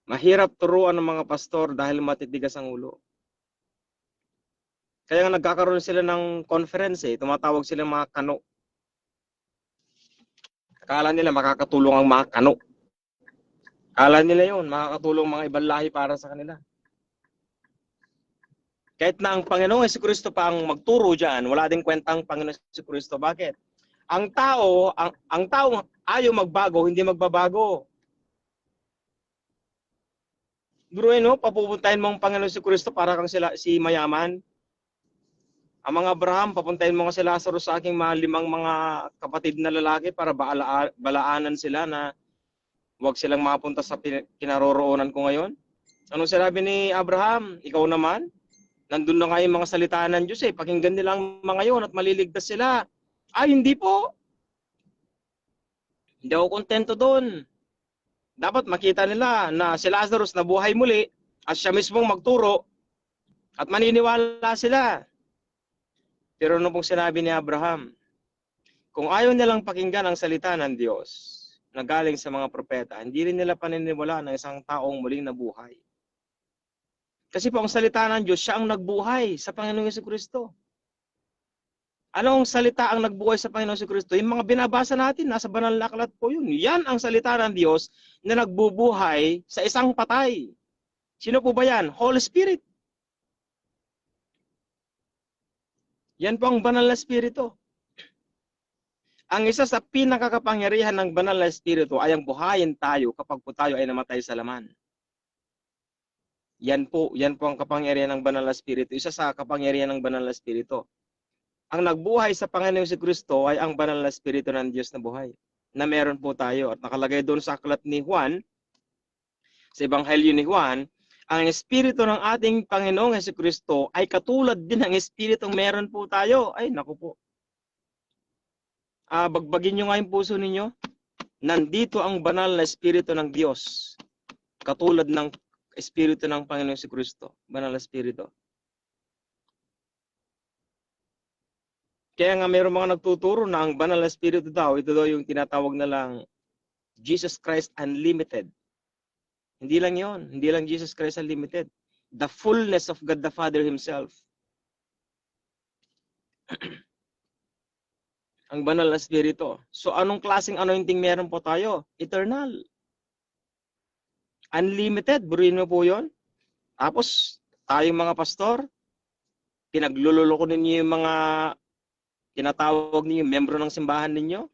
Mahirap turuan ng mga pastor dahil matitigas ang ulo. Kaya nga nagkakaroon sila ng conference tumatawag sila mga kano. Akala nila makakatulong ang mga kano. Akala nila yun, makakatulong mga ibang lahi para sa kanila. Kahit na ang Panginoong Jesucristo pa ang magturo diyan, wala ding kwentang Panginoong Jesucristo. Bakit? Ang tao ayaw magbago, hindi magbabago. Biruin mo, papupuntahin mo ang Panginoong Jesucristo para kang si mayaman. Ang mga Abraham, papuntahin mo nga si Lazarus sa aking mga 5 mga kapatid na lalaki para balaanan sila na huwag silang mapunta sa kinaroroonan ko ngayon. Anong sinabi ni Abraham? Ikaw naman? Nandun na nga yung mga salita ng Diyos pakinggan nila ang mga yon at maliligtas sila. Ay, hindi po. Hindi ako kontento doon. Dapat makita nila na si Lazarus nabuhay muli at siya mismong magturo at maniniwala sila. Pero ano pong sinabi ni Abraham? Kung ayaw nilang pakinggan ang salita ng Diyos na galing sa mga propeta, hindi rin nila paniniwala ng isang taong muling nabuhay. Kasi po ang salita ng Diyos, siya ang nagbuhay sa Panginoong Jesucristo. Anong salita ang nagbuhay sa Panginoong Jesucristo? Yung mga binabasa natin, nasa banal na aklat po yun. Yan ang salita ng Diyos na nagbubuhay sa isang patay. Sino po ba yan? Holy Spirit. Yan po ang banal na Espiritu. Ang isa sa pinakakapangyarihan ng banal na Espiritu ay ang buhayin tayo kapag po tayo ay namatay sa laman. Yan po ang kapangyarihan ng banal na Espiritu. Isa sa kapangyarihan ng banal na Espiritu. Ang nagbuhay sa Panginoong Jesucristo ay ang banal na Espiritu ng Diyos na buhay. Na meron po tayo. At nakalagay doon sa aklat ni Juan, sa Ebanghelyo ni Juan, ang Espiritu ng ating Panginoong Jesucristo ay katulad din ng Espiritong meron po tayo. Ay, naku po. Bagbagin nyo nga yung puso ninyo. Nandito ang banal na Espiritu ng Diyos. Katulad ng Espiritu ng Panginoong Jesucristo. Banal na Espiritu. Kaya nga mayroong mga nagtuturo na ang banal na Espiritu daw, ito daw yung tinatawag na lang Jesus Christ Unlimited. Hindi lang yon, hindi lang Jesus Christ Unlimited. The fullness of God the Father Himself. Ang banal na Espiritu. So anong klaseng anointing meron po tayo? Eternal. Unlimited, buruin mo po yun. Tapos, tayong mga pastor, pinaglululoko ninyo yung mga tinatawag ninyo, membro ng simbahan ninyo.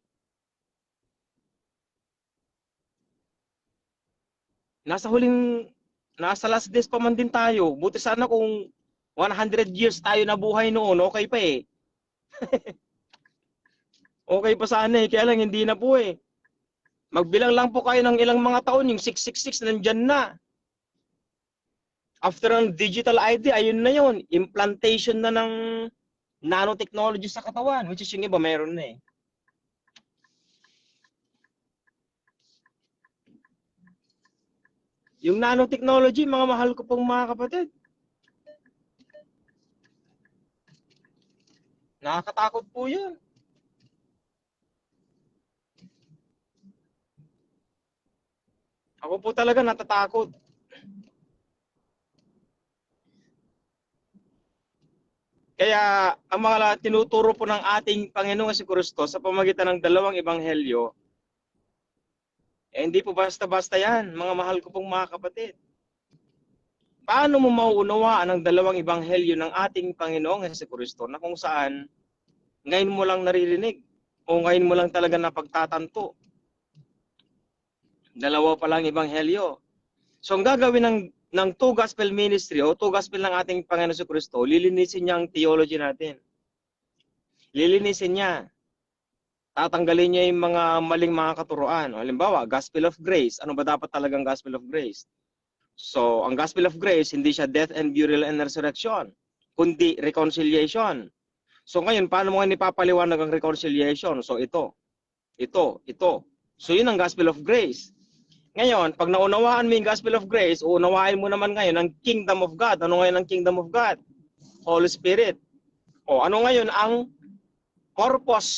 Nasa last days pa man din tayo. Buti sana kung 100 years tayo nabuhay noon, okay pa Okay pa sana kaya lang hindi na po Magbilang lang po kayo ng ilang mga taon, yung 666 nandyan na. After ang digital ID, ayun na yun. Implantation na ng nanotechnology sa katawan, which is yung iba mayroon na Yung nanotechnology, mga mahal ko pong mga kapatid. Nakakatakot po yun. Ako po talaga natatakot. Kaya ang mga tinuturo po ng ating Panginoong Jesucristo sa pamamagitan ng dalawang ebanghelyo, hindi po basta-basta yan, mga mahal ko pong mga kapatid. Paano mo mauunawaan ang dalawang ebanghelyo ng ating Panginoong Jesucristo na kung saan ngayon mo lang naririnig o ngayon mo lang talaga napagtatanto? Dalawa pa lang ebanghelyo. So ang gagawin ng two gospel ministry o two gospel ng ating Panginoon Jesucristo, lilinisin niya ang theology natin. Lilinisin niya. Tatanggalin niya yung mga maling mga katuruan. Halimbawa, Gospel of Grace. Ano ba dapat talagang Gospel of Grace? So, ang Gospel of Grace, hindi siya death and burial and resurrection, kundi reconciliation. So ngayon, paano mo ipapaliwanag ang reconciliation? So ito. So yun ang Gospel of Grace. Ngayon, pag naunawaan mo yung Gospel of Grace, uunawain mo naman ngayon ang Kingdom of God. Ano ngayon ang Kingdom of God? Holy Spirit. O ano ngayon ang purpose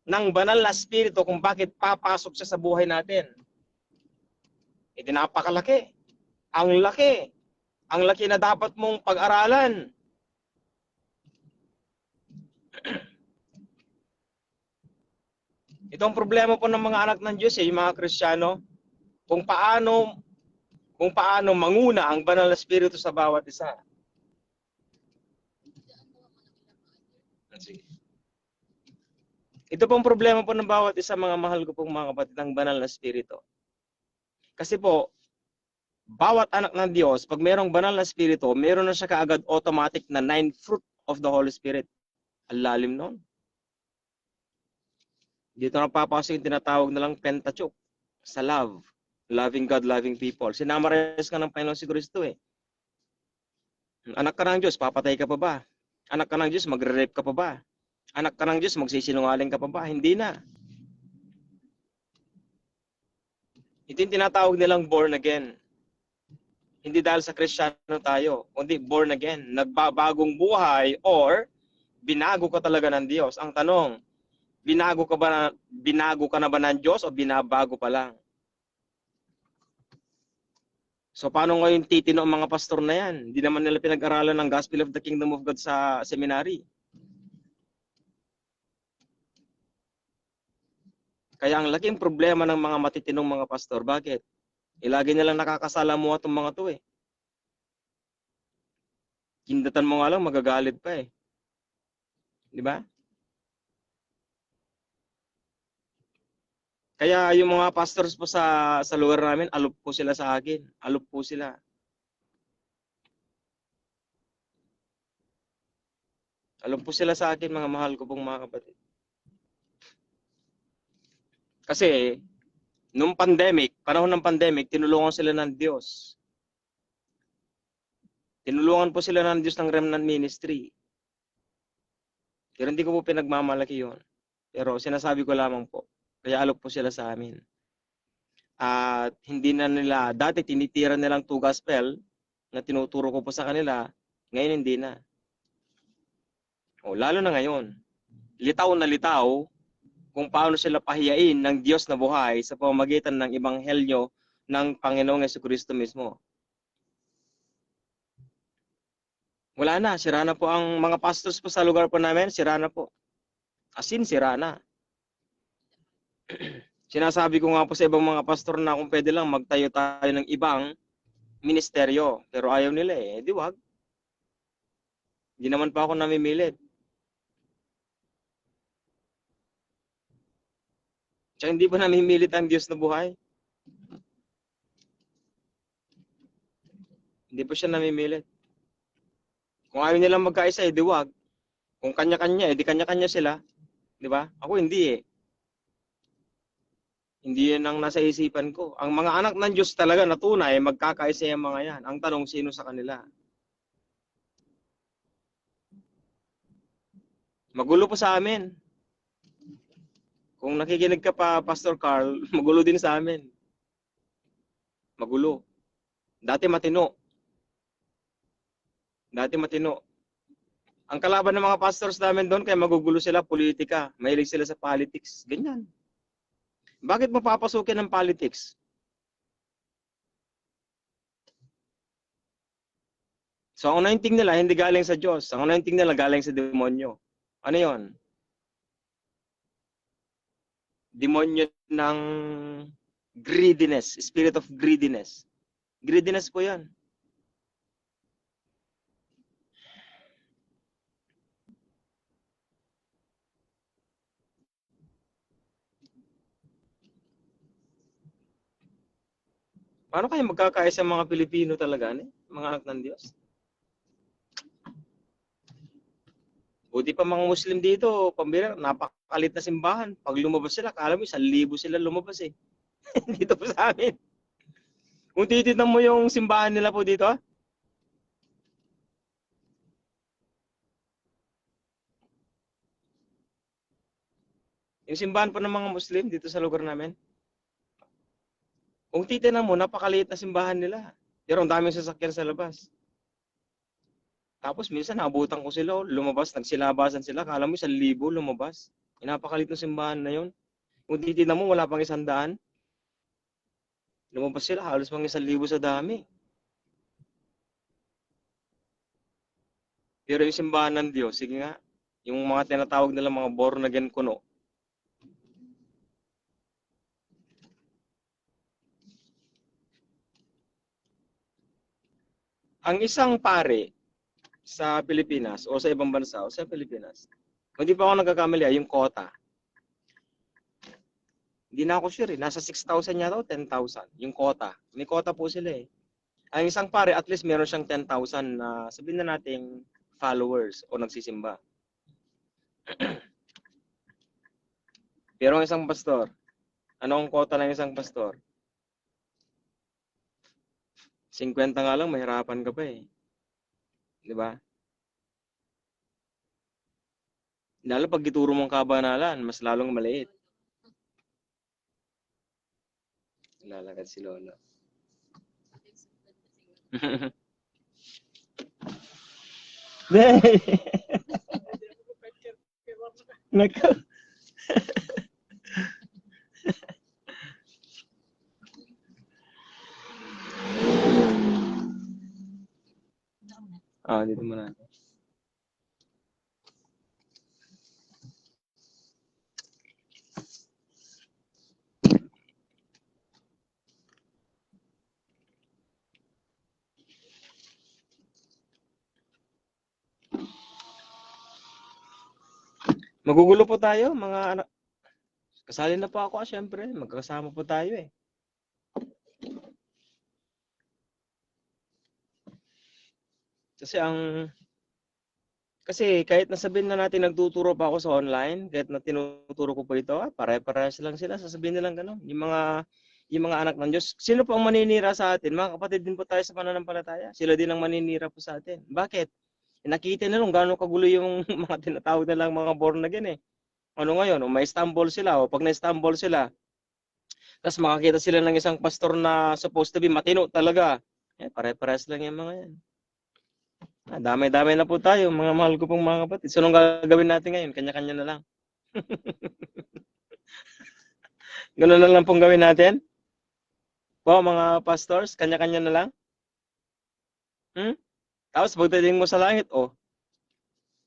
ng banal na Espiritu kung bakit papasok siya sa buhay natin? Ito napakalaki. Ang laki. Ang laki na dapat mong pag-aralan. Ito ang problema po ng mga anak ng Diyos, yung mga Kristiyano, kung paano manguna ang banal na Espiritu sa bawat isa. Sige. Ito pong problema po ng bawat isa, mga mahal ko pong mga kapatid, ng banal na Espiritu. Kasi po, bawat anak ng Diyos, pag mayroong banal na Espiritu, mayroon na siya kaagad automatic na 9 fruit of the Holy Spirit. Ang lalim nun. Dito na papasok yung tinatawag na lang Pentateuch sa love. Loving God, loving people. Sinamarize ka ng Panginoon si Kristo eh. Anak ka ng Diyos, papatay ka pa ba? Anak ka ng Diyos, magre-rape ka pa ba? Anak ka ng Diyos, magsisinungaling ka pa ba? Hindi na. Ito yung tinatawag nilang born again. Hindi dahil sa Kristiyano tayo, kundi born again. Nagbabagong buhay or binago ka talaga ng Diyos. Ang tanong, binago ka na ba ng Diyos o binabago pa lang? So paano ngayon titino ang mga pastor na yan? Hindi naman nila pinag-aralan ng Gospel of the Kingdom of God sa seminary. Kaya ang laking problema ng mga matitinong mga pastor. Bakit? Lagi nilang nakakasalamuha itong mga to eh. Kindatan mo nga lang, magagalit pa eh. Di ba? Kaya yung mga pastors po sa lugar namin, alop po sila sa akin. Alop po sila. Alop po sila sa akin, mga mahal ko pong mga kapatid. Kasi, nung pandemic, panahon ng pandemic, tinulungan sila ng Diyos. Tinulungan po sila ng Diyos ng Remnant Ministry. Pero hindi ko po pinagmamalaki yun. Pero sinasabi ko lamang po. Kaya alok po sila sa amin. At hindi na nila, dati tinitira nilang two gospel na tinuturo ko po sa kanila, ngayon hindi na. O, lalo na ngayon. Litaw na litaw kung paano sila pahiyain ng Diyos na buhay sa pamamagitan ng ebanghelyo ng Panginoong Jesucristo mismo. Wala na, sira na po ang mga pastors po sa lugar po namin, sira na po. As in, sira na. Sinasabi ko nga po sa ibang mga pastor na kung pwede lang magtayo tayo ng ibang ministeryo. Pero ayaw nila eh. Di wag. Hindi naman pa ako namimilit. Tsaka hindi pa namimilit ang Diyos na buhay. Hindi pa siya namimilit. Kung ayaw nilang magkaisa, eh, di wag. Kung kanya-kanya, eh, di kanya-kanya sila. Di ba? Ako hindi eh. Hindi yan ang nasa isipan ko. Ang mga anak ng Diyos talaga na tunay, magkakaisa yung mga yan. Ang tanong, sino sa kanila? Magulo po sa amin. Kung nakikinig ka pa, Pastor Carl, magulo din sa amin. Magulo. Dati matino. Ang kalaban ng mga pastors namin doon, kaya magugulo sila, politika. Mahilig sila sa politics. Ganyan. Bakit mo papasukin ng politics? So, ang anointing nila hindi galing sa Diyos. Ang anointing nila galing sa demonyo. Ano yon? Demonyo ng greediness, spirit of greediness. Greediness po yan. Paano kayo magkakaisa mga Pilipino talaga, mga anak ng Diyos? Buti pa mga Muslim dito, pambira, napakalit na simbahan. Pag lumabas sila, kala mo 1,000 sila lumabas eh. Dito po sa amin. Kung titignan mo yung simbahan nila po dito, yung simbahan po ng mga Muslim dito sa lugar namin, kung titignan mo, napakaliit na simbahan nila. Pero ang daming sasakyan sa labas. Tapos minsan naabutan ko sila, lumabas, nagsilabasan sila, kala mo 1,000 lumabas. Napakaliit na simbahan na yun. Kung titignan mo, wala pang 100. Lumabas sila, halos pang 1,000 sa dami. Pero yung simbahan ng Diyos, sige nga, yung mga tinatawag nila mga born again kuno. Ang isang pare sa Pilipinas o sa ibang bansa o sa Pilipinas, kung di pa ako nagkakamali, yung quota. Hindi na ako sure, nasa 6,000 yata o 10,000 yung quota. May quota po sila eh. Ang isang pare, at least meron siyang 10,000 na sabihin na nating followers o nagsisimba. Pero ang isang pastor, ano ang quota ng isang pastor? 50 nga lang, mahirapan ka pa eh. Di ba? Lalo pag ituro mong kabanalan, mas lalong maliit. Lalakad si Lolo. Naka. Dito muna. Magugulo po tayo, mga anak. Kasali na po ako, syempre. Magkakasama po tayo eh. Kasi kahit nasabihin na natin nagtuturo pa ako sa online, kahit na tinuturo ko po ito, pare-parehas lang sila, sasabihin nilang gano'n. Yung mga anak ng Diyos, sino po ang maninira sa atin? Mga kapatid din po tayo sa pananampalataya. Sila din ang maninira po sa atin. Bakit? Nakita na lang gano'ng kagulo yung mga tinatawag na lang mga born again eh. Ano ngayon? May stumble sila o pag na-stumble sila, tapos makakita sila ng isang pastor na supposed to be matino talaga. Pare-parehas lang yung mga yan. Dami-dami na po tayo, mga mahal ko pong mga kapatid. So, anong gagawin natin ngayon? Kanya-kanya na lang. Gano'n na lang pong gawin natin? Po, mga pastors, kanya-kanya na lang? Tapos, pagdating mo sa langit,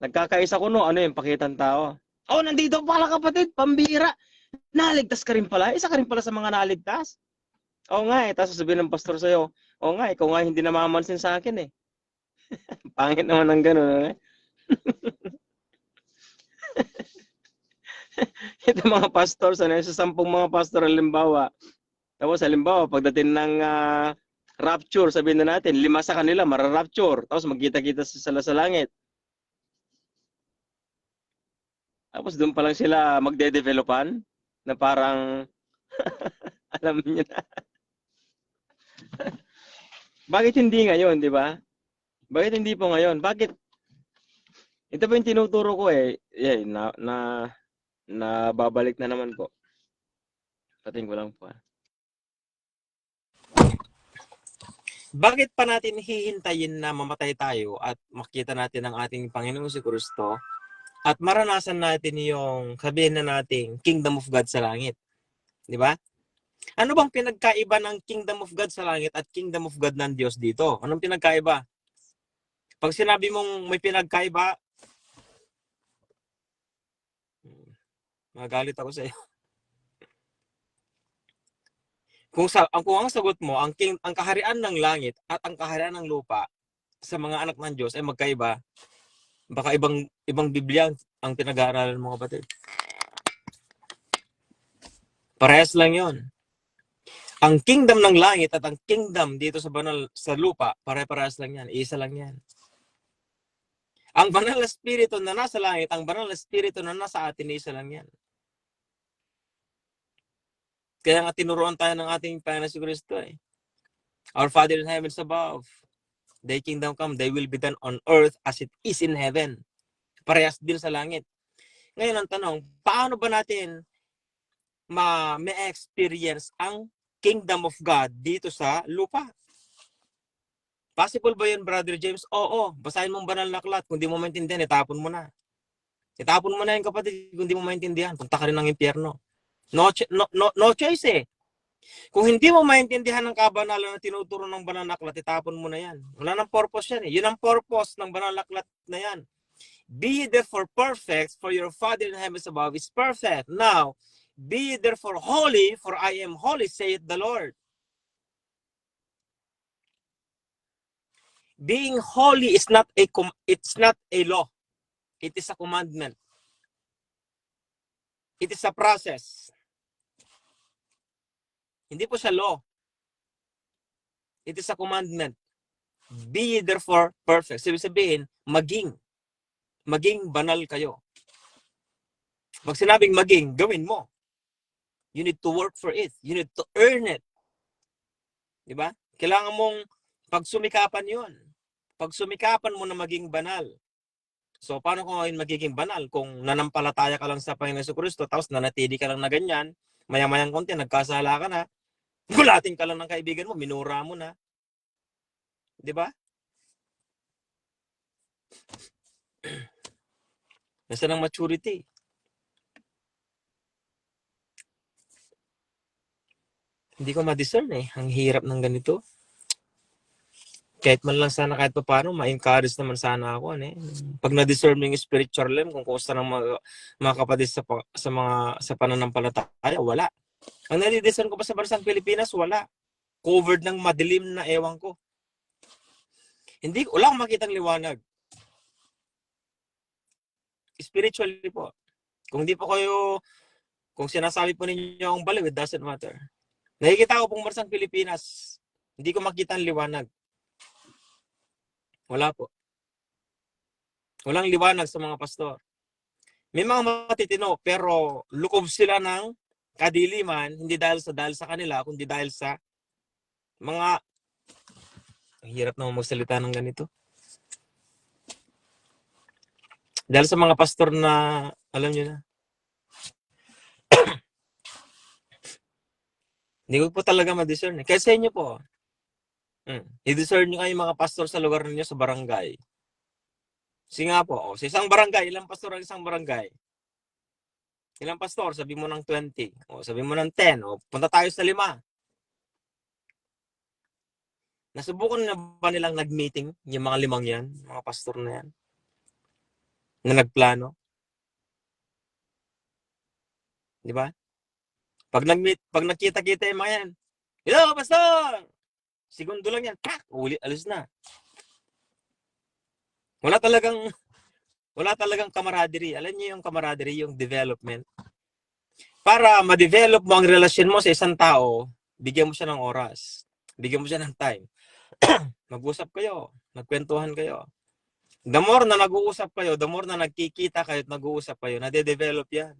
nagkakaisa ko ano yung pakitang tao? Nandito pala kapatid, pambira. Naligtas ka rin pala. Isa ka rin pala sa mga naligtas. Nga Tapos sabihin ng pastor sa'yo, ikaw nga hindi namamansin sa akin eh. Pangit naman ng gano'n eh. Ito mga pastor, sa 10 mga pastor, halimbawa. Tapos halimbawa, pagdating ng rapture, sabihin na natin, 5 sa kanila, mara-rapture. Tapos magkita-kita sa langit. Tapos doon pa lang sila magde-developan na parang, alam niyo na. Bakit hindi ngayon, di ba? Bakit hindi po ngayon? Bakit? Ito po yung tinuturo ko eh. Babalik na naman po. Pating ko lang po. Bakit pa natin hihintayin na mamatay tayo at makita natin ang ating Panginoong si Kristo at maranasan natin yung sabihin na nating Kingdom of God sa langit? Di ba? Ano bang pinagkaiba ng Kingdom of God sa langit at Kingdom of God ng Diyos dito? Anong pinagkaiba? Pag sinabi mong may pinagkaiba, magalit ako sa iyo. Kung ang sagot mo, ang kaharian ng langit at ang kaharian ng lupa sa mga anak ng Diyos ay magkaiba, baka ibang Biblia ang pinag-aaralan mo, kapatid. Parehas lang 'yon. Ang kingdom ng langit at ang kingdom dito sa lupa, pare-parehas lang 'yan. Isa lang 'yan. Ang banal na espiritu na nasa langit, ang banal na espiritu na nasa atin, isa lang 'yan. Kaya nga tinuruan tayo ng ating Panginoon si Kristo eh. Our Father in heaven is above. Thy kingdom come, thy will be done on earth as it is in heaven. Parehas din sa langit. Ngayon ang tanong, paano ba natin ma-experience ang kingdom of God dito sa lupa? Possible ba yun, Brother James? Oo. Basahin mong banal na aklat. Kung di mo maintindihan, itapon mo na. Itapon mo na yung kapatid kung di mo maintindihan. Punta ka rin ng impyerno. No choice eh. Kung hindi mo maintindihan ang kabanalan na tinuturo ng banal na aklat, itapon mo na yan. Wala nang purpose yan eh. Yun ang purpose ng banal na aklat na yan. Be therefore perfect, for your Father in heaven above is perfect. Now, be therefore holy, for I am holy, saith the Lord. Being holy is it's not a law. It is a commandment. It is a process. Hindi po siya law. It is a commandment. Be therefore perfect. Sabihin, maging banal kayo. Pag sinabing maging, gawin mo. You need to work for it. You need to earn it. Diba? Kailangan mong pagsumikapan yun. Pagsumikapan mo na maging banal. So, paano kung ngayon magiging banal? Kung nanampalataya ka lang sa Panginoon Kristo, tapos nanatili ka lang na ganyan, maya-mayang konti, nagkasala ka na, gulatin ka lang ng kaibigan mo, minura mo na. Diba? Nasa ng maturity. Hindi ko ma-discern eh. Ang hirap ng ganito. Kahit man lang sana kahit paano, ma-encourage naman sana ako. Ano eh. Pag na-discern mo yung spiritual realm, kung kumusta ng mga kapatid sa pananampalataya, wala. Ang nadi-discern ko pa sa bansang Pilipinas, wala. Covered ng madilim na ewan ko. Wala akong makitang liwanag. Spiritually po. Kung sinasabi po ninyo ang baliw, it doesn't matter. Nakikita ko pong bansang Pilipinas, hindi ko makita ang liwanag. Wala po. Walang liwanag sa mga pastor. May mga matitino, pero lukob sila ng kadiliman, hindi dahil sa kanila, kundi dahil sa mga, ang hirap naman magsalita ng ganito. Dahil sa mga pastor na, alam nyo na, hindi ko po talaga ma-discern. Kaya sa inyo po, i-discern nyo kayo mga pastor sa lugar ninyo sa barangay. Kasi nga po, sa isang barangay, ilang pastor ang isang barangay? Ilang pastor? Sabi mo ng 20. Sabi mo ng 10. Punta tayo sa 5. Nasubukan na ba nilang nag-meeting yung mga 5 yan? Mga pastor na yan? Na nagplano? Di ba? Pag nakita-kita yung mga yan, hello, pastor! Segundo lang yan, uli, alis na. Wala talagang camaraderie. Alam niyo yung camaraderie, yung development. Para ma-develop mo ang relasyon mo sa isang tao, bigyan mo siya ng oras. Bigyan mo siya ng time. Mag-usap kayo, magkwentuhan kayo. The more na nag-uusap kayo, the more na nagkikita kayo at nag-uusap kayo, nade-develop yan.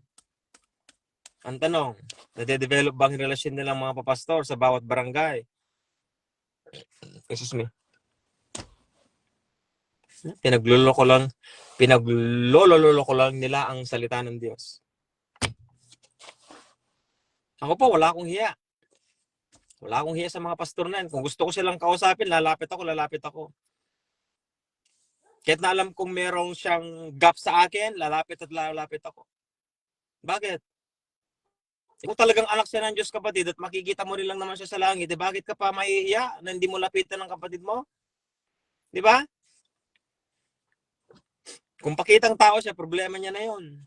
Ang tanong, nade-develop ba ang relasyon nilang mga papastor sa bawat barangay? Excuse me. Pinagloloko lang nila ang salita ng Diyos. Ako po, wala akong hiya. Wala akong hiya sa mga pastor na yan. Kung gusto ko silang kausapin, lalapit ako. Kahit na alam kong merong siyang gap sa akin, lalapit ako. Bakit? Kung talagang anak siya ng Diyos, kapatid, at makikita mo rin lang naman siya sa langit, bakit ka pa mahihiya na hindi mo lapitan ng kapatid mo? Di ba? Kung pakitang tao siya, problema niya na yon.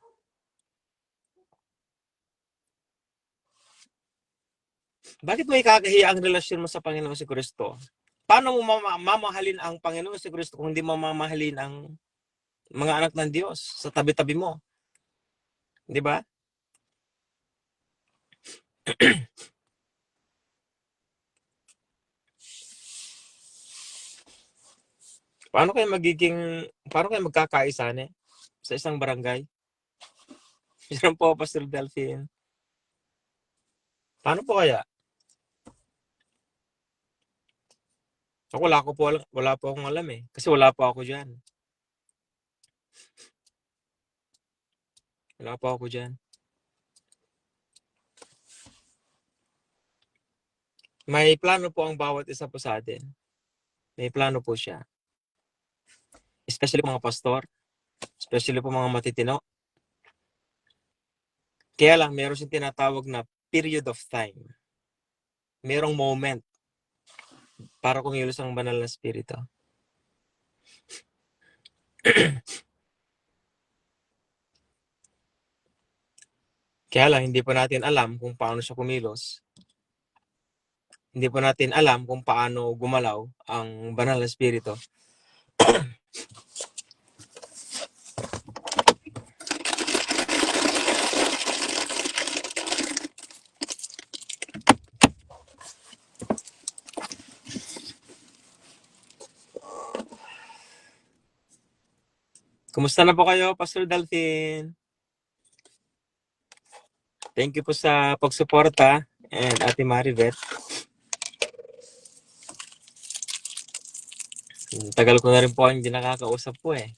Bakit mo ikakahiya ang relasyon mo sa Panginoon si Kristo? Paano mo mamahalin ang Panginoon si Kristo kung hindi mo mamahalin ang mga anak ng Diyos sa tabi-tabi mo? Di ba? Paano kayo magkakaisa sa isang barangay? Yan po, Pastor Delphine. Paano po kaya? Ako wala po akong alam eh. Kasi wala po ako dyan. Wala po ako dyan. May plano po ang bawat isa po sa atin. May plano po siya. Especially po mga pastor. Especially po mga matitino. Kaya lang, meron siyang tinatawag na period of time. Merong moment para kumilos ang banal na spirito. Kaya lang, hindi pa natin alam kung paano siya kumilos. Hindi pa natin alam kung paano gumalaw ang banal na spirito. Kumusta na po kayo, Pastor Delphine? Thank you po sa pagsuporta and Ate Maribeth. Tagal ko na rin po hindi nakakausap po eh.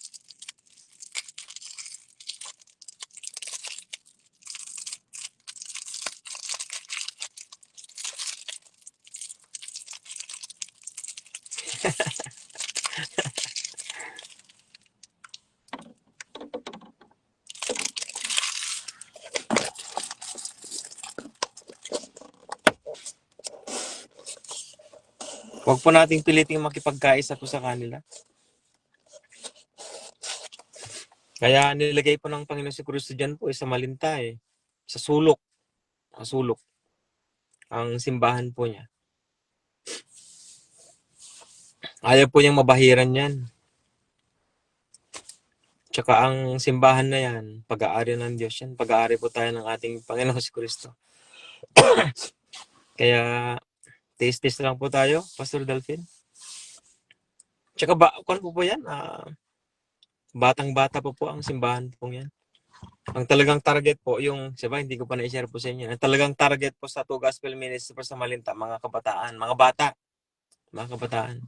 Huwag po nating piliting makipagkaisa po sa kanila. Kaya nilagay po ng Panginoon si Kristo dyan po sa Malinta eh. Sa sulok. Sa sulok. Ang simbahan po niya. Ayaw po niyang mabahiran yan. Tsaka ang simbahan na yan, pag-aari ng Diyos yan. Pag-aari po tayo ng ating Panginoon si Kristo. Kaya taste lang po tayo, Pastor Delphine. Tsaka kung po yan, batang-bata po ang simbahan po yan. Ang talagang target po, hindi ko pa na-share po sa inyo. Ang talagang target po sa Two Gospel Ministry po sa Malinta, mga kabataan, mga kabataan.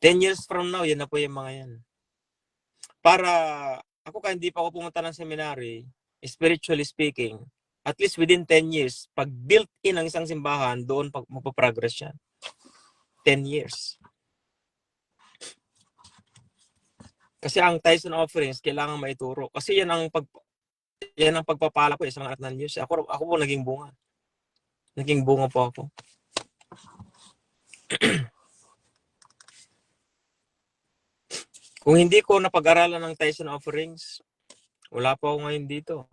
10 years from now, yan na po yung mga yan. Para, ako kahit hindi pa ako pumunta ng seminary, spiritually speaking, at least within 10 years, pag built in ang isang simbahan, doon magpaprogress yan. 10 years. Kasi ang tithes and offerings, kailangan maituro. Kasi yan ang pagpapala ko sa mga anak ng Diyos. Ako po naging bunga. Naging bunga po ako. Kung hindi ko napag-aralan ng tithes and offerings, wala po ako ngayon dito.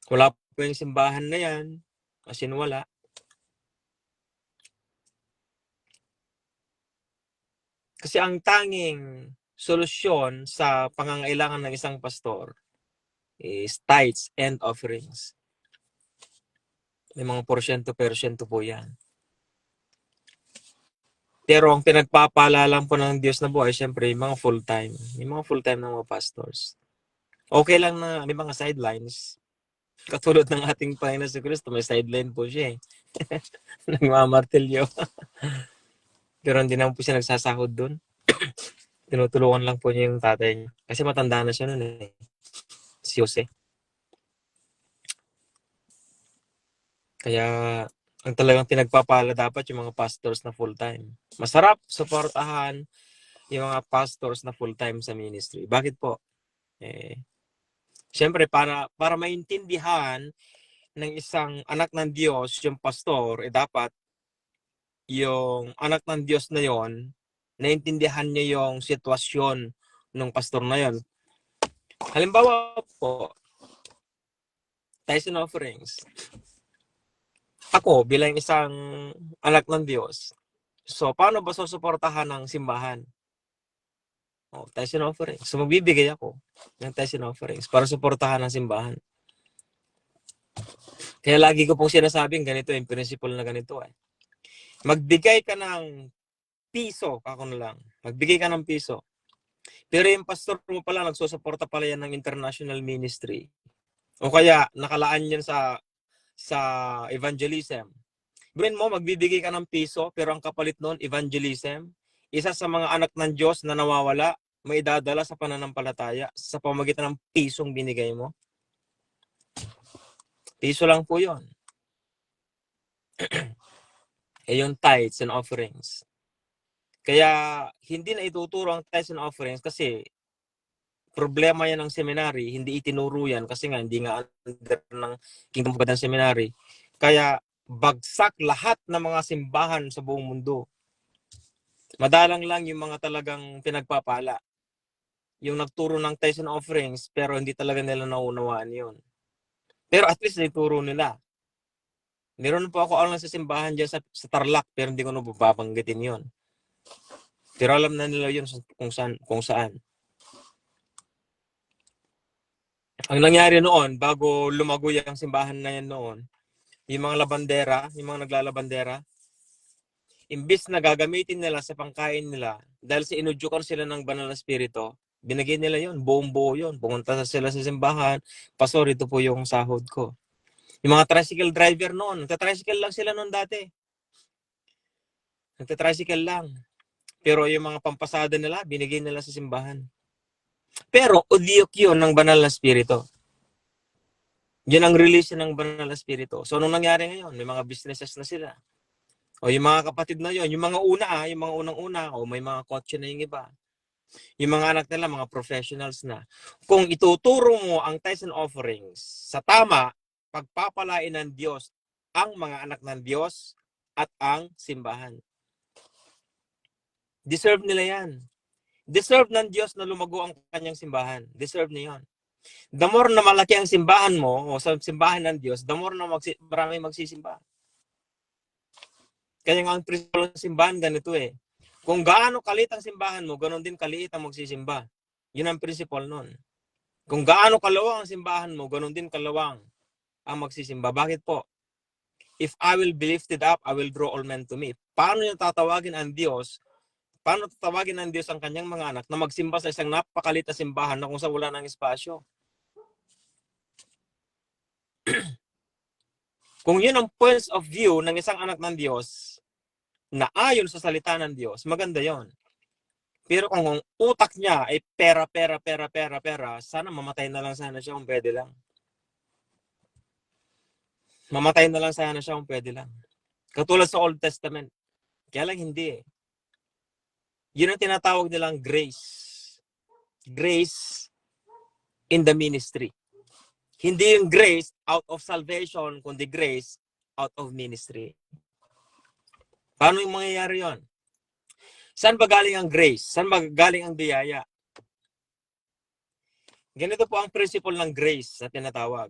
Wala po yung simbahan na yan. As in, wala. Kasi ang tanging solusyon sa pangangailangan ng isang pastor is tithes and offerings. May mga porsyento po yan. Pero ang pinagpapala lang po ng Diyos na buhay, syempre, yung mga full-time. Yung mga full-time ng mga pastors. Okay lang na may mga sidelines. Katulad ng ating Panginoon si Kristo, may sideline po siya eh. Nagmamartilyo. Pero hindi naman po siya nagsasahod doon. Tinutulungan lang po niya yung tatay niya. Kasi matanda na siya noon eh. Si Jose. Kaya ang talagang pinagpapala dapat yung mga pastors na full-time. Masarap suportahan yung mga pastors na full-time sa ministry. Bakit po? Siyempre, para maintindihan ng isang anak ng Diyos, yung pastor, dapat yung anak ng Diyos na yon naintindihan niya yung sitwasyon ng pastor na yon. Halimbawa po, tithes and offerings. Ako, bilang isang anak ng Diyos, so paano ba susuportahan ng simbahan? Tithes and offerings. So magbibigay ako ng tithes and offerings para suportahan ng simbahan. Kaya lagi ko pong sinasabing ganito, yung principle na ganito eh. Magbigay ka ng piso, ako na lang. Magbigay ka ng piso. Pero yung pastor mo pala, nagsusuporta pala yan ng international ministry. O kaya, nakalaan yan sa evangelism. Gawin mo, magbibigay ka ng piso, pero ang kapalit noon, evangelism. Isa sa mga anak ng Diyos na nawawala, may dadala sa pananampalataya sa pamamagitan ng pisong binigay mo. Piso lang po yun. Yung tithes and offerings. Kaya, hindi na ituturo ang tithes and offerings kasi problema yan ng seminary, hindi itinuro yan kasi nga hindi nga under ng Kingdom of God ng seminary. Kaya, bagsak lahat ng mga simbahan sa buong mundo. Madalang lang yung mga talagang pinagpapala. Yung nagturo ng tithes and offerings, pero hindi talaga nila naunawaan yun. Pero at least naituro nila. Meron po ako alam sa simbahan dyan sa Tarlac, pero hindi ko na babanggitin yun. Pero alam na nila yun kung saan. Ang nangyari noon, bago lumago yung simbahan na yan noon, yung mga labandera, yung mga naglalabandera, imbis na gagamitin nila sa pangkain nila, dahil sa inudyukan sila ng banal na spirito, binigay nila yon, buong-buo yun. Pumunta sila sa simbahan, pastor, ito po yung sahod ko. Yung mga tricycle driver noon, nagtatricycle lang sila noon dati. Nagtatricycle lang. Pero yung mga pampasada nila, binigay nila sa simbahan. Pero, udyok yun ng banal na spirito. Yun ang release ng banal na spirito. So, anong nangyari ngayon? May mga businesses na sila. O yung mga kapatid na yun, yung mga yung mga unang-una, o may mga kotse na yung iba. Yung mga anak nila, mga professionals na. Kung ituturo mo ang tithes and offerings sa tama, pagpapalain ng Diyos ang mga anak ng Diyos at ang simbahan. Deserve nila yan. Deserve ng Diyos na lumago ang kanyang simbahan. Deserve niya yan. The more na malaki ang simbahan mo, o sa simbahan ng Diyos, the more na marami magsisimba. Kaya nga ang principle ng simbahan ganito eh. Kung gaano kaliit ang simbahan mo, ganoon din kaliit ang magsisimba. Yun ang principle nun. Kung gaano kalawang ang simbahan mo, ganoon din kalawang ang magsisimba. Bakit po? If I will be lifted up, I will draw all men to me. Paano niya tatawagin ang Diyos? Paano tatawagin ng Diyos ang kanyang mga anak na magsimba sa isang napakaliit na simbahan na kung saan wala ng espasyo? Kung yun ang points of view ng isang anak ng Diyos na ayon sa salita ng Diyos, maganda yon. Pero kung utak niya ay pera, sana mamatay na lang sana siya kung pwede lang. Mamatay na lang sana siya kung pwede lang. Katulad sa Old Testament. Kaya lang hindi eh. Yun ang tinatawag nilang grace. Grace in the ministry. Hindi yung grace out of salvation, kundi grace out of ministry. Paano yung mangyayari yun? Saan ba galing ang grace? Saan ba galing ang biyaya? Ganito po ang principle ng grace na tinatawag.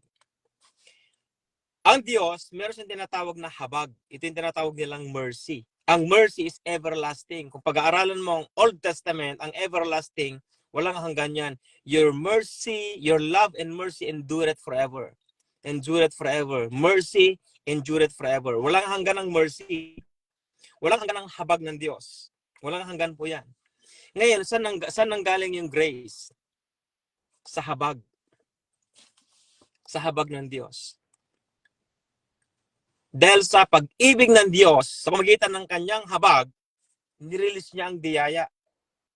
Ang Diyos, meron siyang tinatawag na habag. Ito yung tinatawag nilang mercy. Ang mercy is everlasting. Kung pag-aaralan mo ang Old Testament, ang everlasting, walang hanggan yan. Your mercy, your love and mercy endureth forever. Endureth forever. Mercy endureth forever. Walang hanggan ng mercy. Walang hanggan ng habag ng Diyos. Walang hanggan po yan. Ngayon, saan nanggaling yung grace? Sa habag. Sa habag ng Diyos. Dahil sa pag-ibig ng Diyos, sa pamamagitan ng kanyang habag, nirelease niya ang biyaya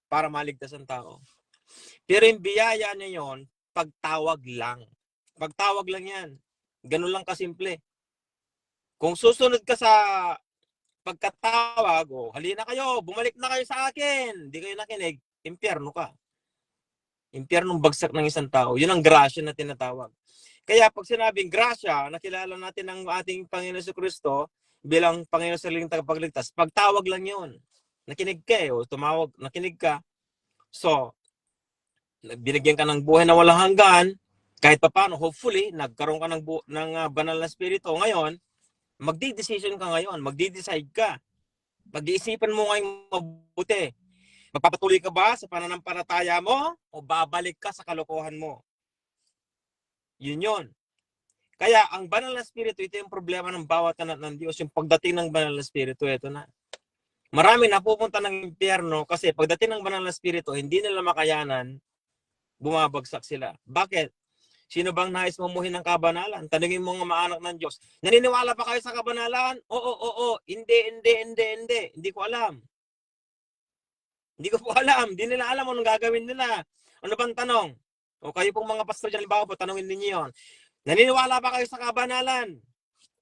para maligtas ang tao. Pero yung biyaya niya yon, pagtawag lang. Pagtawag lang yan. Ganun lang kasimple. Kung susunod ka sa pagkatawag, halina kayo, bumalik na kayo sa akin. Hindi kayo nakinig, impyerno ka. Impyernong bagsak ng isang tao. Yun ang grasya na tinatawag. Kaya pag sinabing grasya, nakilala natin ang ating Panginoon Jesucristo bilang Panginoon sa liling tagapagligtas, pagtawag lang yun. Nakinig ka o tumawag, nakinig ka. So, binigyan ka ng buhay na walang hanggan, kahit papaano, hopefully, nagkaroon ka ng banal na spirito. Ngayon, magdi-decision ka ngayon, magdi-decide ka. Pag-iisipan mo ngayon mabuti. Magpapatuloy ka ba sa pananampalataya mo o babalik ka sa kalokohan mo? Yun. Kaya ang banal na spirito, ito yung problema ng bawat anak ng Diyos. Yung pagdating ng banal na spirito, ito na. Marami napupunta ng impyerno kasi pagdating ng banal na spirito, hindi nila makayanan, bumabagsak sila. Bakit? Sino bang nais mamuhin ng kabanalan? Tanungin mo nga maanak ng Diyos. Naniniwala ba kayo sa kabanalan? Oo. Hindi. Hindi ko alam. Hindi ko po alam. Hindi nila alam anong gagawin nila. Ano bang tanong? O kayo pong mga pastor dyan, halimbawa po, tanungin ninyo yun. Naniniwala ba kayo sa kabanalan?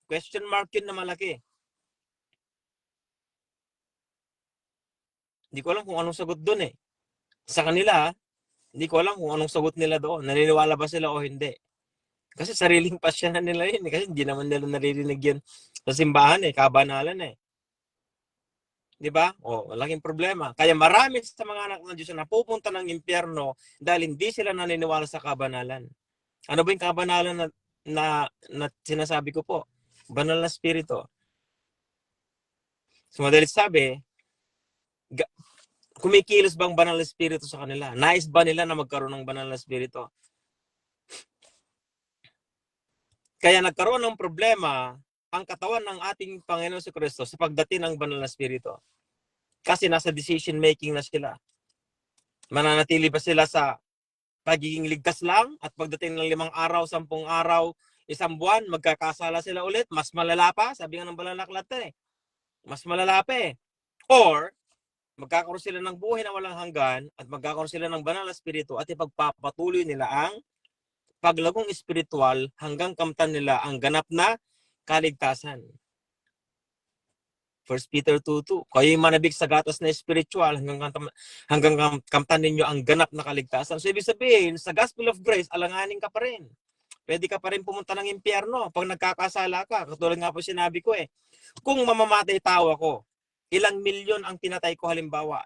Question mark yun na malaki. Hindi ko alam kung anong sagot doon eh. Sa kanila, hindi ko alam kung anong sagot nila doon. Naniniwala ba sila o hindi? Kasi sariling pasyanan nila yun eh. Kasi hindi naman nila naririnig yun sa simbahan eh. Kabanalan eh. Diba? O, malaking problema. Kaya marami sa mga anak ng Diyos na napupunta ng impyerno dahil hindi sila naniniwala sa kabanalan. Ano ba yung kabanalan na sinasabi ko po? Banal na spirito. So, madalit sabi, kumikilos bang banal na spirito sa kanila? Nais ba nila na magkaroon ng banal na spirito? Kaya nagkaroon ng problema ang katawan ng ating Panginoon si Kristo sa pagdating ng banal na spirito. Kasi nasa decision making na sila. Mananatili ba sila sa pagiging ligtas lang at pagdating ng 5 araw, 10 araw, 1 buwan, magkakasala sila ulit? Mas malala pa, sabi nga ng Balanaklat eh. Mas malala pa eh. Or, magkakaroon sila ng buhay na walang hanggan at magkakaroon sila ng banal na spirito at ipagpapatuloy nila ang paglagong espiritual hanggang kamtan nila ang ganap na kaligtasan. 1 Peter 2:2. Kayo'y manabik sa gatas na spiritual hanggang kamtan ninyo ang ganap na kaligtasan. So ibig sabihin, sa Gospel of Grace, alanganin ka pa rin. Pwede ka pa rin pumunta ng impyerno pag nagkakasala ka. Katulad nga po sinabi ko eh. Kung mamamatay tao ako, ilang milyon ang pinatay ko halimbawa.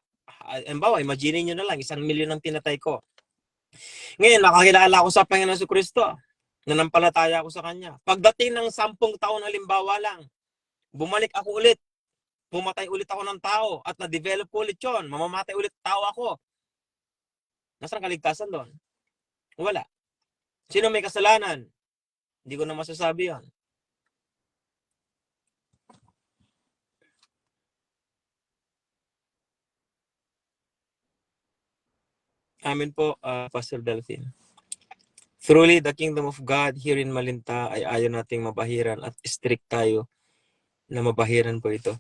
Imagine nyo na lang, 1 milyon ang pinatay ko. Ngayon, nakakilala ako sa Panginoon si Kristo. Nanampalataya ako sa Kanya. Pagdating ng 10 taon halimbawa lang, bumalik ako ulit. Pumatay ulit ako ng tao at na-develop ko ulit yun. Mamamatay ulit tao ako. Nasaan kaligtasan doon? Wala. Sino may kasalanan? Hindi ko na masasabi yan. Amin po, Pastor Delphine. Truly, the kingdom of God here in Malinta ay ayaw nating mabahiran at strict tayo na mabahiran po ito.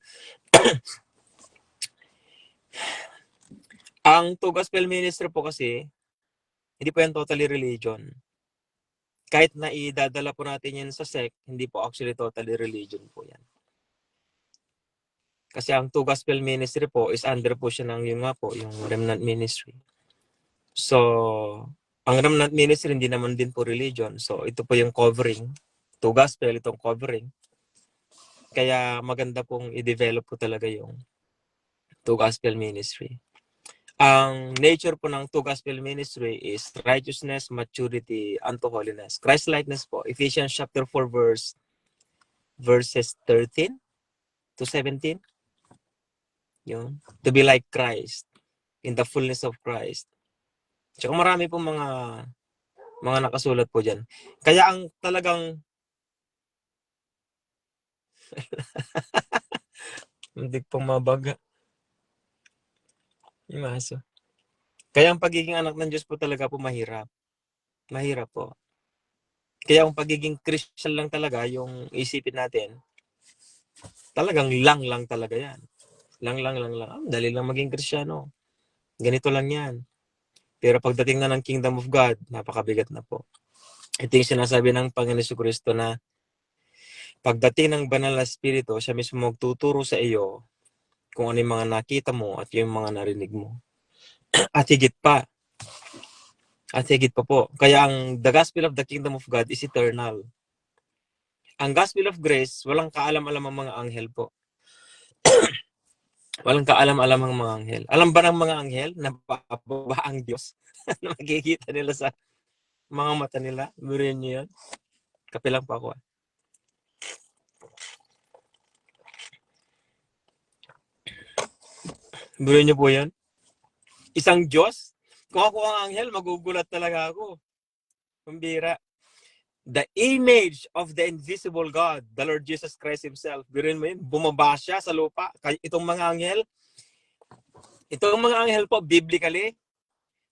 Ang To Gospel Ministry po kasi, hindi po yan totally religion. Kahit na idadala po natin yan sa sect, hindi po actually totally religion po yan. Kasi ang To Gospel Ministry po is under po siya ng yung Remnant Ministry. So, ang Remnant Ministry hindi naman din po religion. So, ito po yung covering. To Gospel, itong covering. Kaya maganda pong i-develop po talaga yung To Gospel Ministry. Ang nature po ng To Gospel Ministry is righteousness, maturity, unto holiness. Christ-likeness po. Ephesians chapter 4 verses 13 to 17. Yun. To be like Christ in the fullness of Christ. Tsaka marami po mga nakasulat po dyan. Kaya ang talagang hindi pang mabaga. Yung aso. Kaya ang pagiging anak ng Diyos po talaga po mahirap. Mahirap po. Kaya ang pagiging Christian lang talaga, yung isipin natin, talagang lang talaga yan. Lang. Dali lang maging Kristiyano. Ganito lang yan. Pero pagdating na ng Kingdom of God, napakabigat na po. Ito yung sinasabi ng Panginoon Jesucristo na pagdating ng banal na spirito, siya mismo magtuturo sa iyo kung ano yung mga nakita mo at yung mga narinig mo. At higit pa po. Kaya ang the gospel of the kingdom of God is eternal. Ang gospel of grace, walang kaalam-alam ang mga anghel po. Walang kaalam-alam ang mga anghel. Alam ba ng mga anghel na bababa ang Diyos? Na makikita nila sa mga mata nila? Biruin niyo yun? Kape lang pa ako. Biruin niyo po yun? Isang Diyos? Kung ako ang anghel, magugulat talaga ako. Kumbira. The image of the invisible God, the Lord Jesus Christ Himself. Biruin mo yun? Bumaba siya sa lupa. Itong mga anghel po, biblically,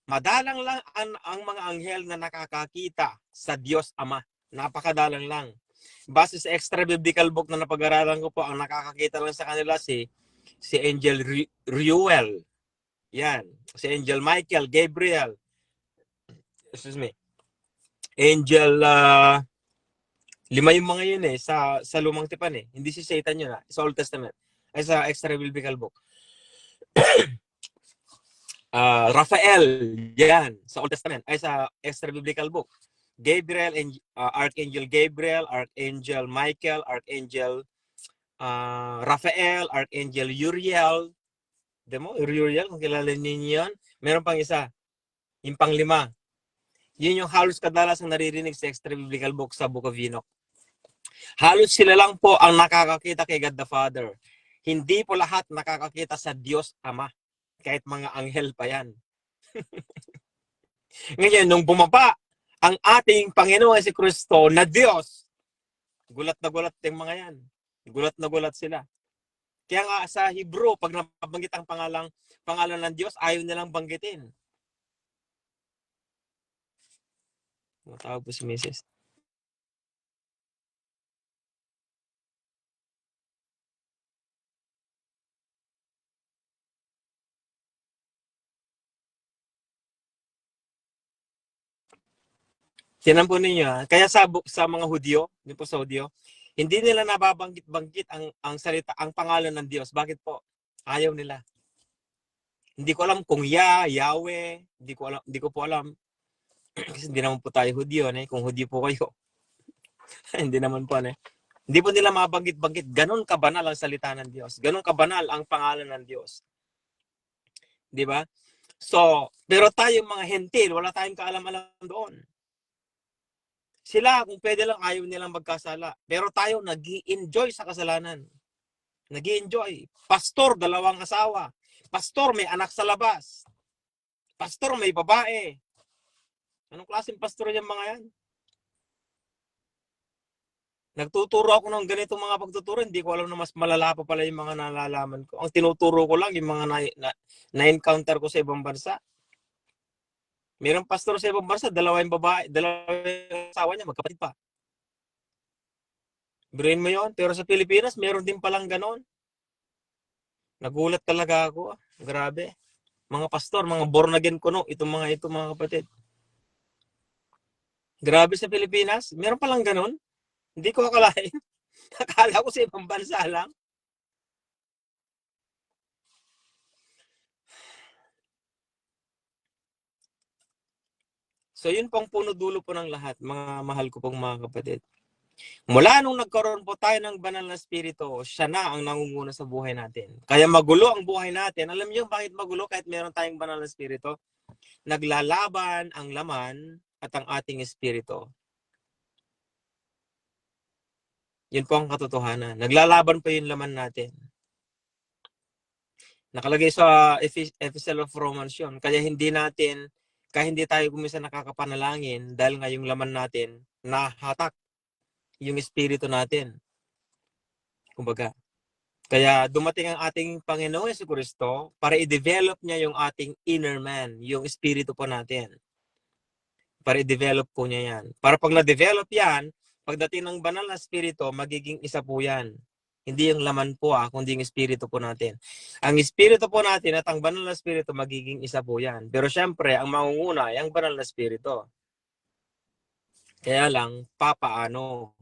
madalang lang ang mga anghel na nakakakita sa Diyos Ama. Napakadalang lang. Base sa extra biblical book na napag-aralan ko po, ang nakakakita lang sa kanila si Angel Ruel. Yan. Si Angel Michael, Gabriel. Excuse me. Angel, 5 yung mga yun sa Lumang Tipan Hindi si Satan yun sa Old Testament. Ay sa extra biblical book. Raphael, yan, sa Old Testament, ay sa extra biblical book. Gabriel, Archangel Gabriel, Archangel Michael, Archangel Raphael, Archangel Uriel. Demo, Uriel, kung kilala ninyo yan. Meron pang isa, yung pang-5. Yun yung halos kadalas ang naririnig sa extra biblical book sa Book of Enoch. Halos sila lang po ang nakakakita kay God the Father. Hindi po lahat nakakakita sa Diyos Ama. Kahit mga anghel pa yan. Ngayon, nung bumaba ang ating Panginoon si Kristo na Diyos, gulat na gulat yung mga yan. Gulat na gulat sila. Kaya nga sa Hebrew, pag nabanggit ang pangalan ng Diyos, ayaw nilang banggitin. Matawag po si Mrs. Tinan po ninyo, kaya sa mga Hudyo, din po sa Hudyo, hindi nila nababanggit-banggit ang salita, ang pangalan ng Diyos. Bakit po? Ayaw nila. Hindi ko alam kung Yahweh, hindi ko po alam. Kasi hindi naman po tayo Hudyo, kung Hudyo po kayo. Hindi naman po, Hindi po nila mabanggit-banggit. Ganon kabanal ang salita ng Diyos. Ganon kabanal ang pangalan ng Diyos. Di ba? So, pero tayong mga hentil, wala tayong kaalam-alam doon. Sila, kung pwede lang, ayaw nilang magkasala. Pero tayo, nag-i-enjoy sa kasalanan. Nag-i-enjoy. Pastor, 2 asawa. Pastor, may anak sa labas. Pastor, may babae. Anong klaseng pastor yung mga yan? Nagtuturo ako ng ganitong mga pagtuturo, hindi ko alam na mas malala pa pala yung mga nalalaman ko. Ang tinuturo ko lang, yung mga na-encounter ko sa ibang bansa. Mayroong pastor sa ibang bansa, 2 babae, 2 asawa niya, magkapatid pa. Brain mo yon. Pero sa Pilipinas, meron din palang ganon. Nagulat talaga ako. Grabe. Mga pastor, mga born again ko, itong mga kapatid. Grabe sa Pilipinas, meron palang ganon. Hindi ko akalain. Akala ko sa ibang bansa lang. So yun pong puno-dulo po ng lahat, mga mahal ko pong mga kapatid. Mula nung nagkaroon po tayo ng banal na spirito, siya na ang nangunguna sa buhay natin. Kaya magulo ang buhay natin. Alam niyo bakit magulo kahit meron tayong banal na spirito? Naglalaban ang laman at ang ating espiritu. Yun po ang katotohanan. Naglalaban pa yung laman natin. Nakalagay sa Epistle of Romans yun. Kaya hindi tayo gumisa nakakapanalangin dahil nga yung laman natin nahatak yung espiritu natin. Kumbaga. Kaya dumating ang ating Panginoon Yesu Kristo para i-develop niya yung ating inner man, yung espiritu po natin. Para i-develop po niya yan. Para pag na-develop yan, pagdating ng banal na espiritu, magiging isa po yan. Hindi yung laman po kundi yung espiritu po natin. Ang espiritu po natin at ang banal na espiritu, magiging isa po yan. Pero syempre, ang mangunguna ay ang banal na espiritu. Kaya lang, papaano?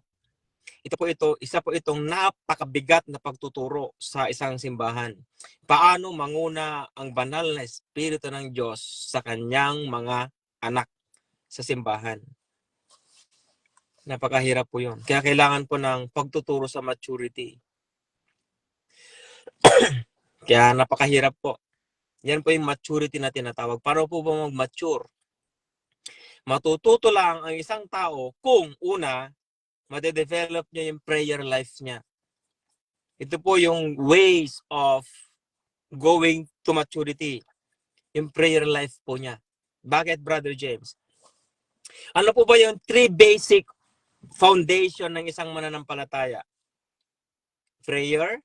Isa po itong napakabigat na pagtuturo sa isang simbahan. Paano manguna ang banal na espiritu ng Diyos sa kanyang mga anak sa simbahan? Napakahirap po yun. Kaya kailangan po ng pagtuturo sa maturity. Kaya napakahirap po. Yan po yung maturity na tinatawag. Paano po ba mag-mature? Matututo lang ang isang tao kung una, madedevelop niya yung prayer life niya. Ito po yung ways of going to maturity. Yung prayer life po niya. Bakit, Brother James? Ano po ba yung 3 basic foundation ng isang mananampalataya? Prayer,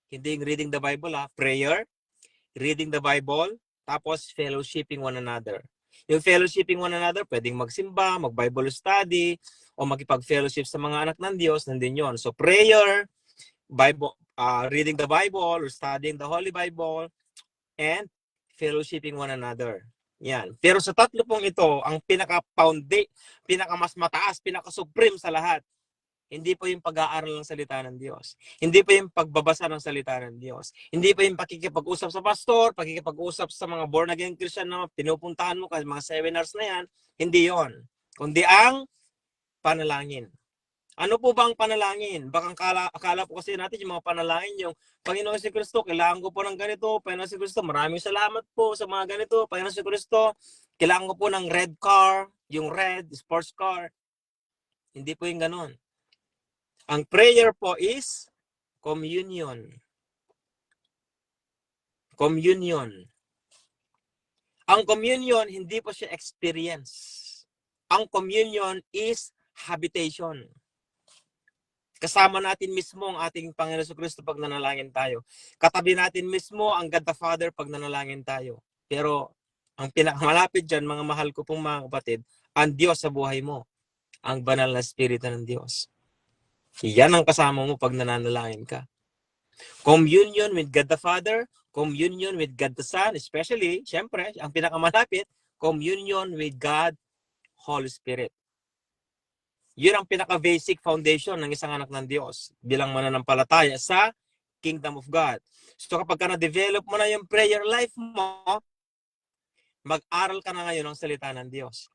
hindi yung reading the Bible prayer, reading the Bible, tapos fellowshipping one another. Yung fellowshipping one another, pwedeng magsimba, mag-Bible study, o makipag-fellowship sa mga anak ng Diyos, nandun yun. So prayer, Bible, reading the Bible, or studying the Holy Bible, and fellowshipping one another. Yan. Pero sa tatlo pong ito, ang pinaka-mas mataas, pinaka-supreme sa lahat, hindi po yung pag-aaral ng salita ng Diyos. Hindi po yung pagbabasa ng salita ng Diyos. Hindi po yung pakikipag-usap sa pastor, pakikipag-usap sa mga born-again Christian na pinupuntahan mo kasi mga seminars na yan. Hindi yon. Kundi ang panalangin. Ano po ba ang panalangin? Baka akala po kasi natin yung mga panalangin, yung Panginoon si Kristo, kailangan ko po ng ganito. Panginoon si Kristo, maraming salamat po sa mga ganito. Panginoon si Kristo, kailangan ko po ng red car, yung red, sports car. Hindi po yung ganon. Ang prayer po is communion. Communion. Ang communion, hindi po siya experience. Ang communion is habitation. Kasama natin mismo ang ating Panginoon sa Kristo pag nanalangin tayo. Katabi natin mismo ang God the Father pag nanalangin tayo. Pero ang pinakamalapit dyan, mga mahal ko pong mga kapatid, ang Diyos sa buhay mo. Ang banal na Espiritu ng Diyos. Yan ang kasama mo pag nananalangin ka. Communion with God the Father, communion with God the Son, especially, syempre, ang pinakamalapit, communion with God, Holy Spirit. Yun ang pinaka-basic foundation ng isang anak ng Diyos bilang mananampalataya sa Kingdom of God. So kapag ka na-develop mo na yung prayer life mo, mag-aral ka na ngayon ng salita ng Diyos.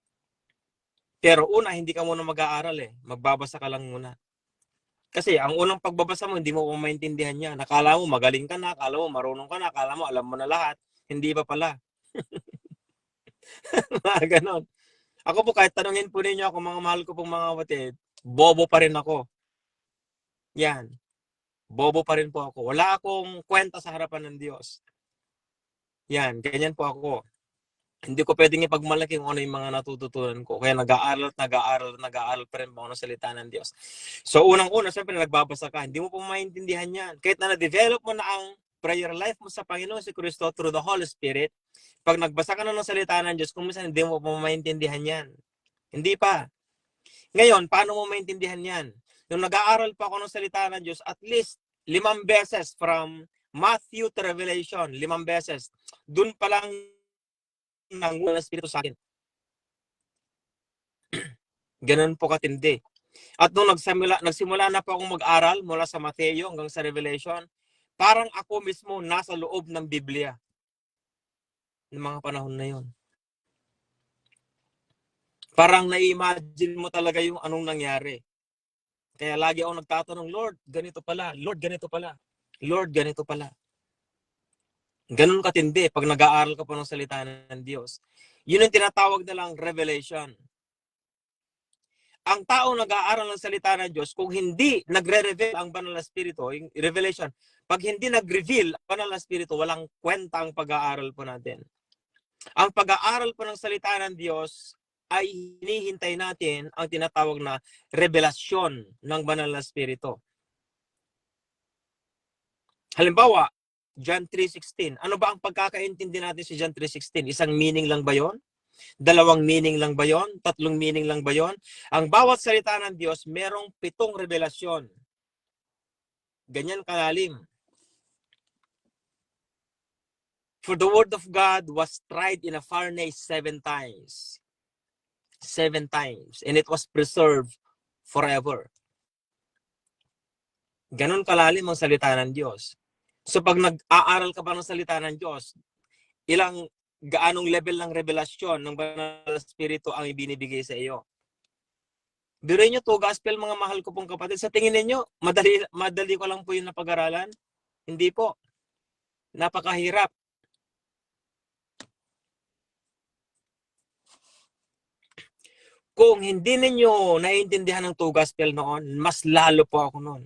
Pero una, hindi ka muna mag-aaral Magbabasa ka lang muna. Kasi ang unang pagbabasa mo, hindi mo maintindihan yan. Akala mo magaling ka na, akala mo marunong ka na, akala mo alam mo na lahat. Hindi pa pala. Mga ganon. Ako po, kahit tanungin po ninyo ako, mga mahal ko pong mga kapatid, bobo pa rin ako. Yan. Bobo pa rin po ako. Wala akong kwenta sa harapan ng Diyos. Yan. Ganyan po ako. Hindi ko pwedeng ipagmalaki kung ano yung mga natututunan ko. Kaya nag-aaral pa rin po ako ng salita ng Diyos. So, unang-una, siyempre nagbabasa ka. Hindi mo po maintindihan yan. Kahit na na-develop mo na ang prayer life mo sa Panginoon si Kristo through the Holy Spirit, pag nagbasa ka na ng salita ng Diyos, kung minsan hindi mo po maintindihan yan. Hindi pa. Ngayon, paano mo maintindihan yan? Nung nag-aaral pa ako ng salita ng Diyos, at least 5 beses from Matthew to Revelation, 5 beses. Doon pa lang ng Espiritu sa akin. Ganun po katindi. At nung nagsimula na po akong mag-aral mula sa Mateo hanggang sa Revelation, parang ako mismo nasa loob ng Biblia ng mga panahon na yun. Parang na-imagine mo talaga yung anong nangyari. Kaya lagi ako nagtatanong, Lord, ganito pala. Lord, ganito pala. Lord, ganito pala. Ganun katindi pag nag-aaral ka pa ng salita ng Diyos. Yun ang tinatawag na lang revelation. Ang tao nag-aaral ng salita ng Diyos, kung hindi nagre-reveal ang banal na Espiritu, yung revelation, pag hindi nag-reveal ang banal na Espiritu, walang kwenta ang pag-aaral po natin. Ang pag-aaral po ng salita ng Diyos ay hinihintay natin ang tinatawag na revelasyon ng banal na Espiritu. Halimbawa, John 3:16. Ano ba ang pagkakaintindi natin sa John 3:16? Isang meaning lang ba yon? 2 meaning lang ba yon? 3 meaning lang ba yon? Ang bawat salita ng Diyos, merong 7 revelasyon. Ganyan kalalim. For the word of God was tried in a furnace 7 times. 7 times. And it was preserved forever. Ganon kalalim ang salita ng Diyos. So pag nag-aaral ka pa ng salita ng Diyos, gaanong level ng revelasyon ng banal na Espiritu ang ibinibigay sa iyo. Biruin nyo to, gospel mga mahal ko pong kapatid. Sa tingin ninyo, madali ko lang po yung napag-aralan? Hindi po. Napakahirap. Kung hindi ninyo naiintindihan ng two gospel noon, mas lalo po ako noon.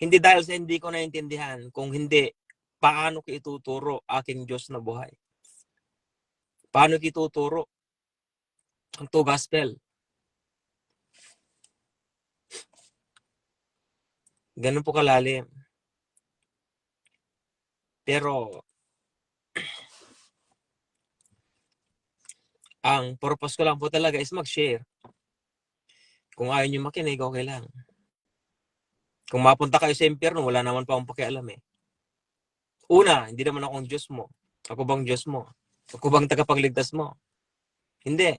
Hindi dahil sa hindi ko naiintindihan, kung hindi, paano ko ituturo aking Diyos na buhay? Paano ko ituturo ang two gospel? Ganun po kalalim. Pero, ang purpose ko lang po talaga is mag-share. Kung ayaw nyo makinig, okay lang. Kung mapunta kayo sa impyerno, wala naman pa akong pakialam eh. Una, hindi naman akong Diyos mo. Ako bang Diyos mo? Ako bang tagapagligtas mo? Hindi.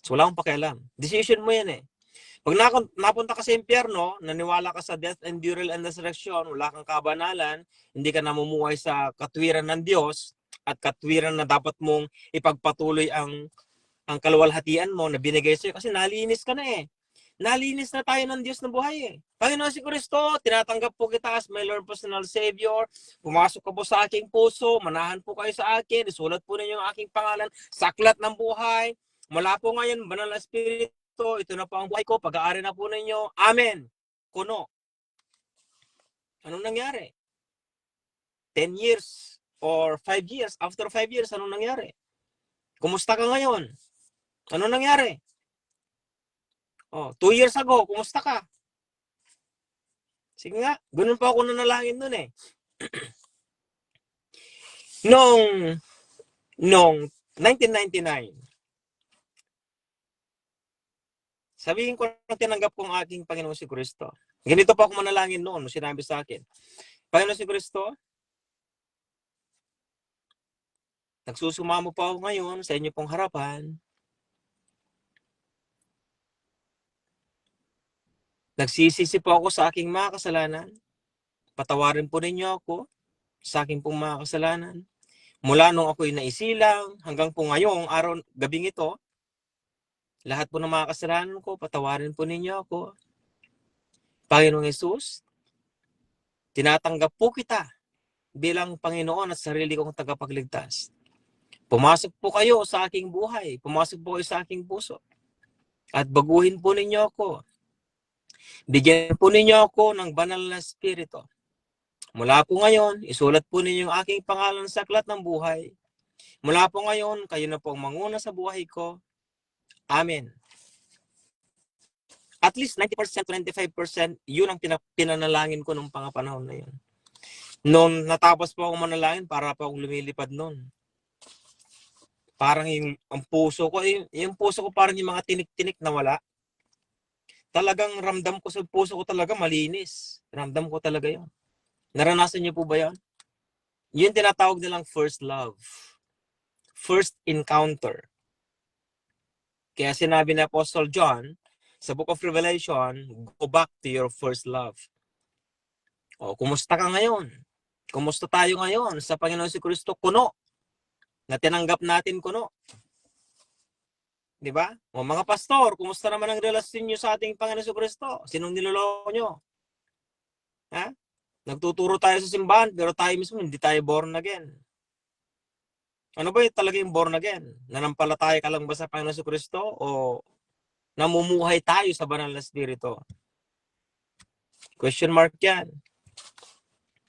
So, wala akong pakialam. Decision mo yan eh. Pag napunta ka sa impyerno, naniwala ka sa death and burial and resurrection, wala kang kabanalan, hindi ka namumuhay sa katwiran ng Diyos, at katwiran na dapat mong ipagpatuloy ang kaluwalhatian mo na binigay sa'yo kasi nalinis ka na eh. Nalinis na tayo ng Diyos na buhay eh. Panginoon si Kristo, tinatanggap po kita as my Lord personal Savior. Pumasok ka po sa aking puso, manahan po kayo sa akin, isulat po ninyo ang aking pangalan sa aklat ng buhay. Mula po ngayon, banal na Espiritu, ito na po ang buhay ko, pag-aari na po ninyo. Amen. Kuno. Anong nangyari? 10 years or 5 years, after 5 years, anong nangyari? Kumusta ka ngayon? Anong nangyari? 2 years ago, kumusta ka? Sige nga, ganun pa ako nanalangin nun eh. Noong 1999, sabihin ko na tinanggap ko ang aking Panginoon si Kristo. Ganito pa ako manalangin noon, sinabi sa akin, Panginoon si Kristo, nagsusumamo pa ako ngayon sa inyo pong harapan. Nagsisisi po ako sa aking mga kasalanan. Patawarin po ninyo ako sa aking pong mga kasalanan. Mula nung ako'y naisilang hanggang po ngayong araw, gabing ito, lahat po ng mga kasalanan ko, patawarin po ninyo ako. Panginoong Hesus, tinatanggap po kita bilang Panginoon at sarili kong tagapagligtas. Pumasok po kayo sa aking buhay. Pumasok po kayo sa aking puso. At baguhin po ninyo ako. Bigyan po ninyo ako ng banal na Espiritu. Mula po ngayon, isulat po ninyo ang aking pangalan sa aklat ng buhay. Mula po ngayon, kayo na po ang manguna sa buhay ko. Amen. At least 90% to 95%, yun ang pinanalangin ko nung panahon na yun. Noon natapos po ako manalangin, para po akong lumilipad noon. Parang ang puso ko, yung puso ko parang yung mga tinik-tinik na wala. Talagang ramdam ko sa puso ko talaga malinis. Ramdam ko talaga yun. Naranasan niyo po ba yan? Yun tinatawag nilang first love. First encounter. Kaya sinabi ni Apostle John sa Book of Revelation, go back to your first love. Kumusta ka ngayon? Kumusta tayo ngayon sa Panginoon si Kristo? Kuno. Na tinanggap natin kuno. Di ba? Mga pastor, kumusta naman ang relasyon nyo sa ating Panginoon si Kristo? Sinong niloloko nyo? Ha? Nagtuturo tayo sa simbahan, pero tayo mismo hindi tayo born again. Ano ba talaga yung born again? Nanampalataya ka lang ba sa Panginoon si Kristo o namumuhay tayo sa banal na Espiritu? Question mark yan.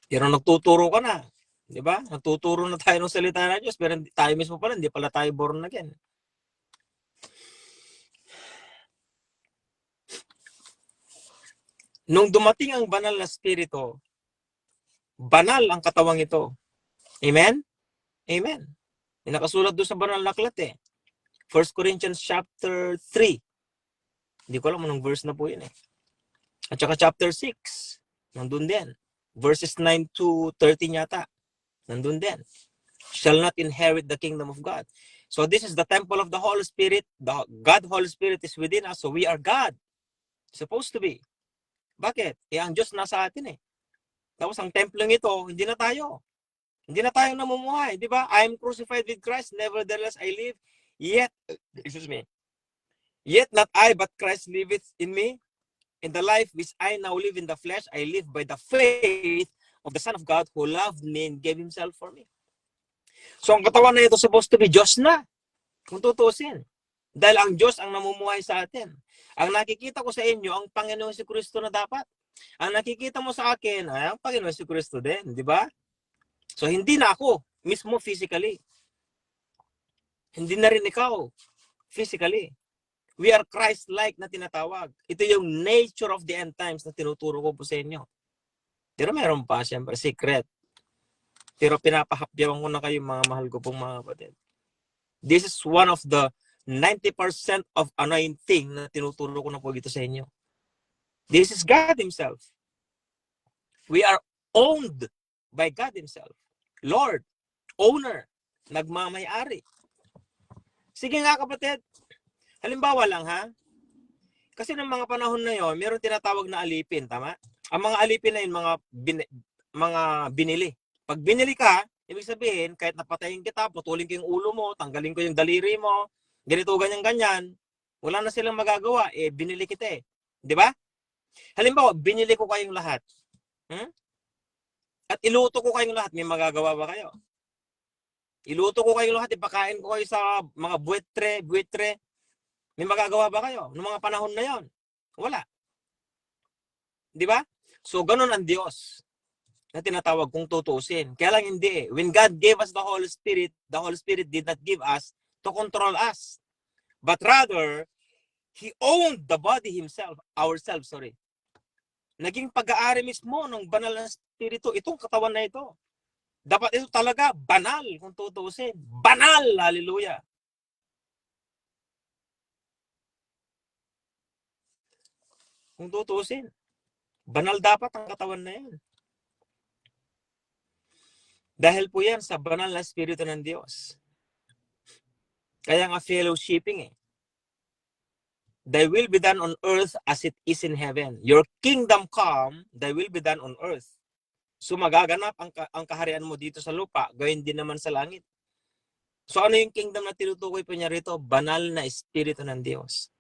Pero nagtuturo ka na. Di ba? Nagtuturo na tayo ng salita ng Diyos, pero tayo mismo pala, hindi pala tayo born again. Nung dumating ang banal na Espiritu, banal ang katawang ito. Amen? Amen. Yung nakasulat doon sa banal na aklat eh. 1 Corinthians chapter 3. Hindi ko alam anong verse na po yun eh. At saka chapter 6. Nandun din. Verses 9 to 13 yata. Nandun din. Shall not inherit the kingdom of God. So this is the temple of the Holy Spirit. The God Holy Spirit is within us. So we are God. Supposed to be. Bakit? Ang Diyos nasa atin eh. Tapos ang templeng ito, hindi na tayo. Hindi na tayo namumuhay. Di ba? I am crucified with Christ. Nevertheless, I live. Yet not I, but Christ liveth in me. In the life which I now live in the flesh, I live by the faith of the Son of God who loved me and gave Himself for me. So ang katawan na ito supposed to be Diyos na, kung tutusin. Dahil ang Diyos ang namumuhay sa atin. Ang nakikita ko sa inyo, ang Panginoon si Kristo na dapat. Ang nakikita mo sa akin ay ang Panginoon si Kristo din, di ba? So hindi na ako mismo physically. Hindi na rin ikaw physically. We are Christ-like na tinatawag. Ito yung nature of the end times na tinuturo ko po sa inyo. Pero meron pa, siyempre, secret. Pero pinapahapyawan ko na kayo, mga mahal ko pong mga kapatid. This is one of the 90% of anointing na tinuturo ko na po dito sa inyo. This is God Himself. We are owned by God Himself. Lord, owner, nagmamay-ari. Sige nga kapatid, halimbawa lang ha, kasi ng mga panahon na yon, meron tinatawag na alipin, tama? Ang mga alipin na yun, mga binili. Pag binili ka, ibig sabihin, kahit napatayin kita, putulin ko yung ulo mo, tanggalin ko yung daliri mo, ganito, ganyan, wala na silang magagawa, binili kita eh. Di ba? Halimbawa, binili ko kayong lahat. At iluto ko kayong lahat, may magagawa ba kayo? Iluto ko kayong lahat, ipakain ko kayo sa mga buitre. May magagawa ba kayo? Noong mga panahon na yon? Wala. Di ba? So, ganun ang Diyos na tinatawag kung tutusin. Kaya lang hindi eh. When God gave us the Holy Spirit did not give us to control us. But rather, He owned the body ourselves. Naging pag-aari mismo ng banal na Espiritu, itong katawan na ito. Dapat ito talaga banal kung tutusin. Banal! Hallelujah! Kung tutusin. Banal dapat ang katawan na yan. Dahil po yan sa banal na Espiritu ng Diyos. Kaya nga fellowshipping eh. Thy will be done on earth as it is in heaven. Your kingdom come, thy will be done on earth. So magaganap ang kaharian mo dito sa lupa, gawin din naman sa langit. So ano yung kingdom na tinutukoy po niya rito? Banal na Espiritu ng Diyos.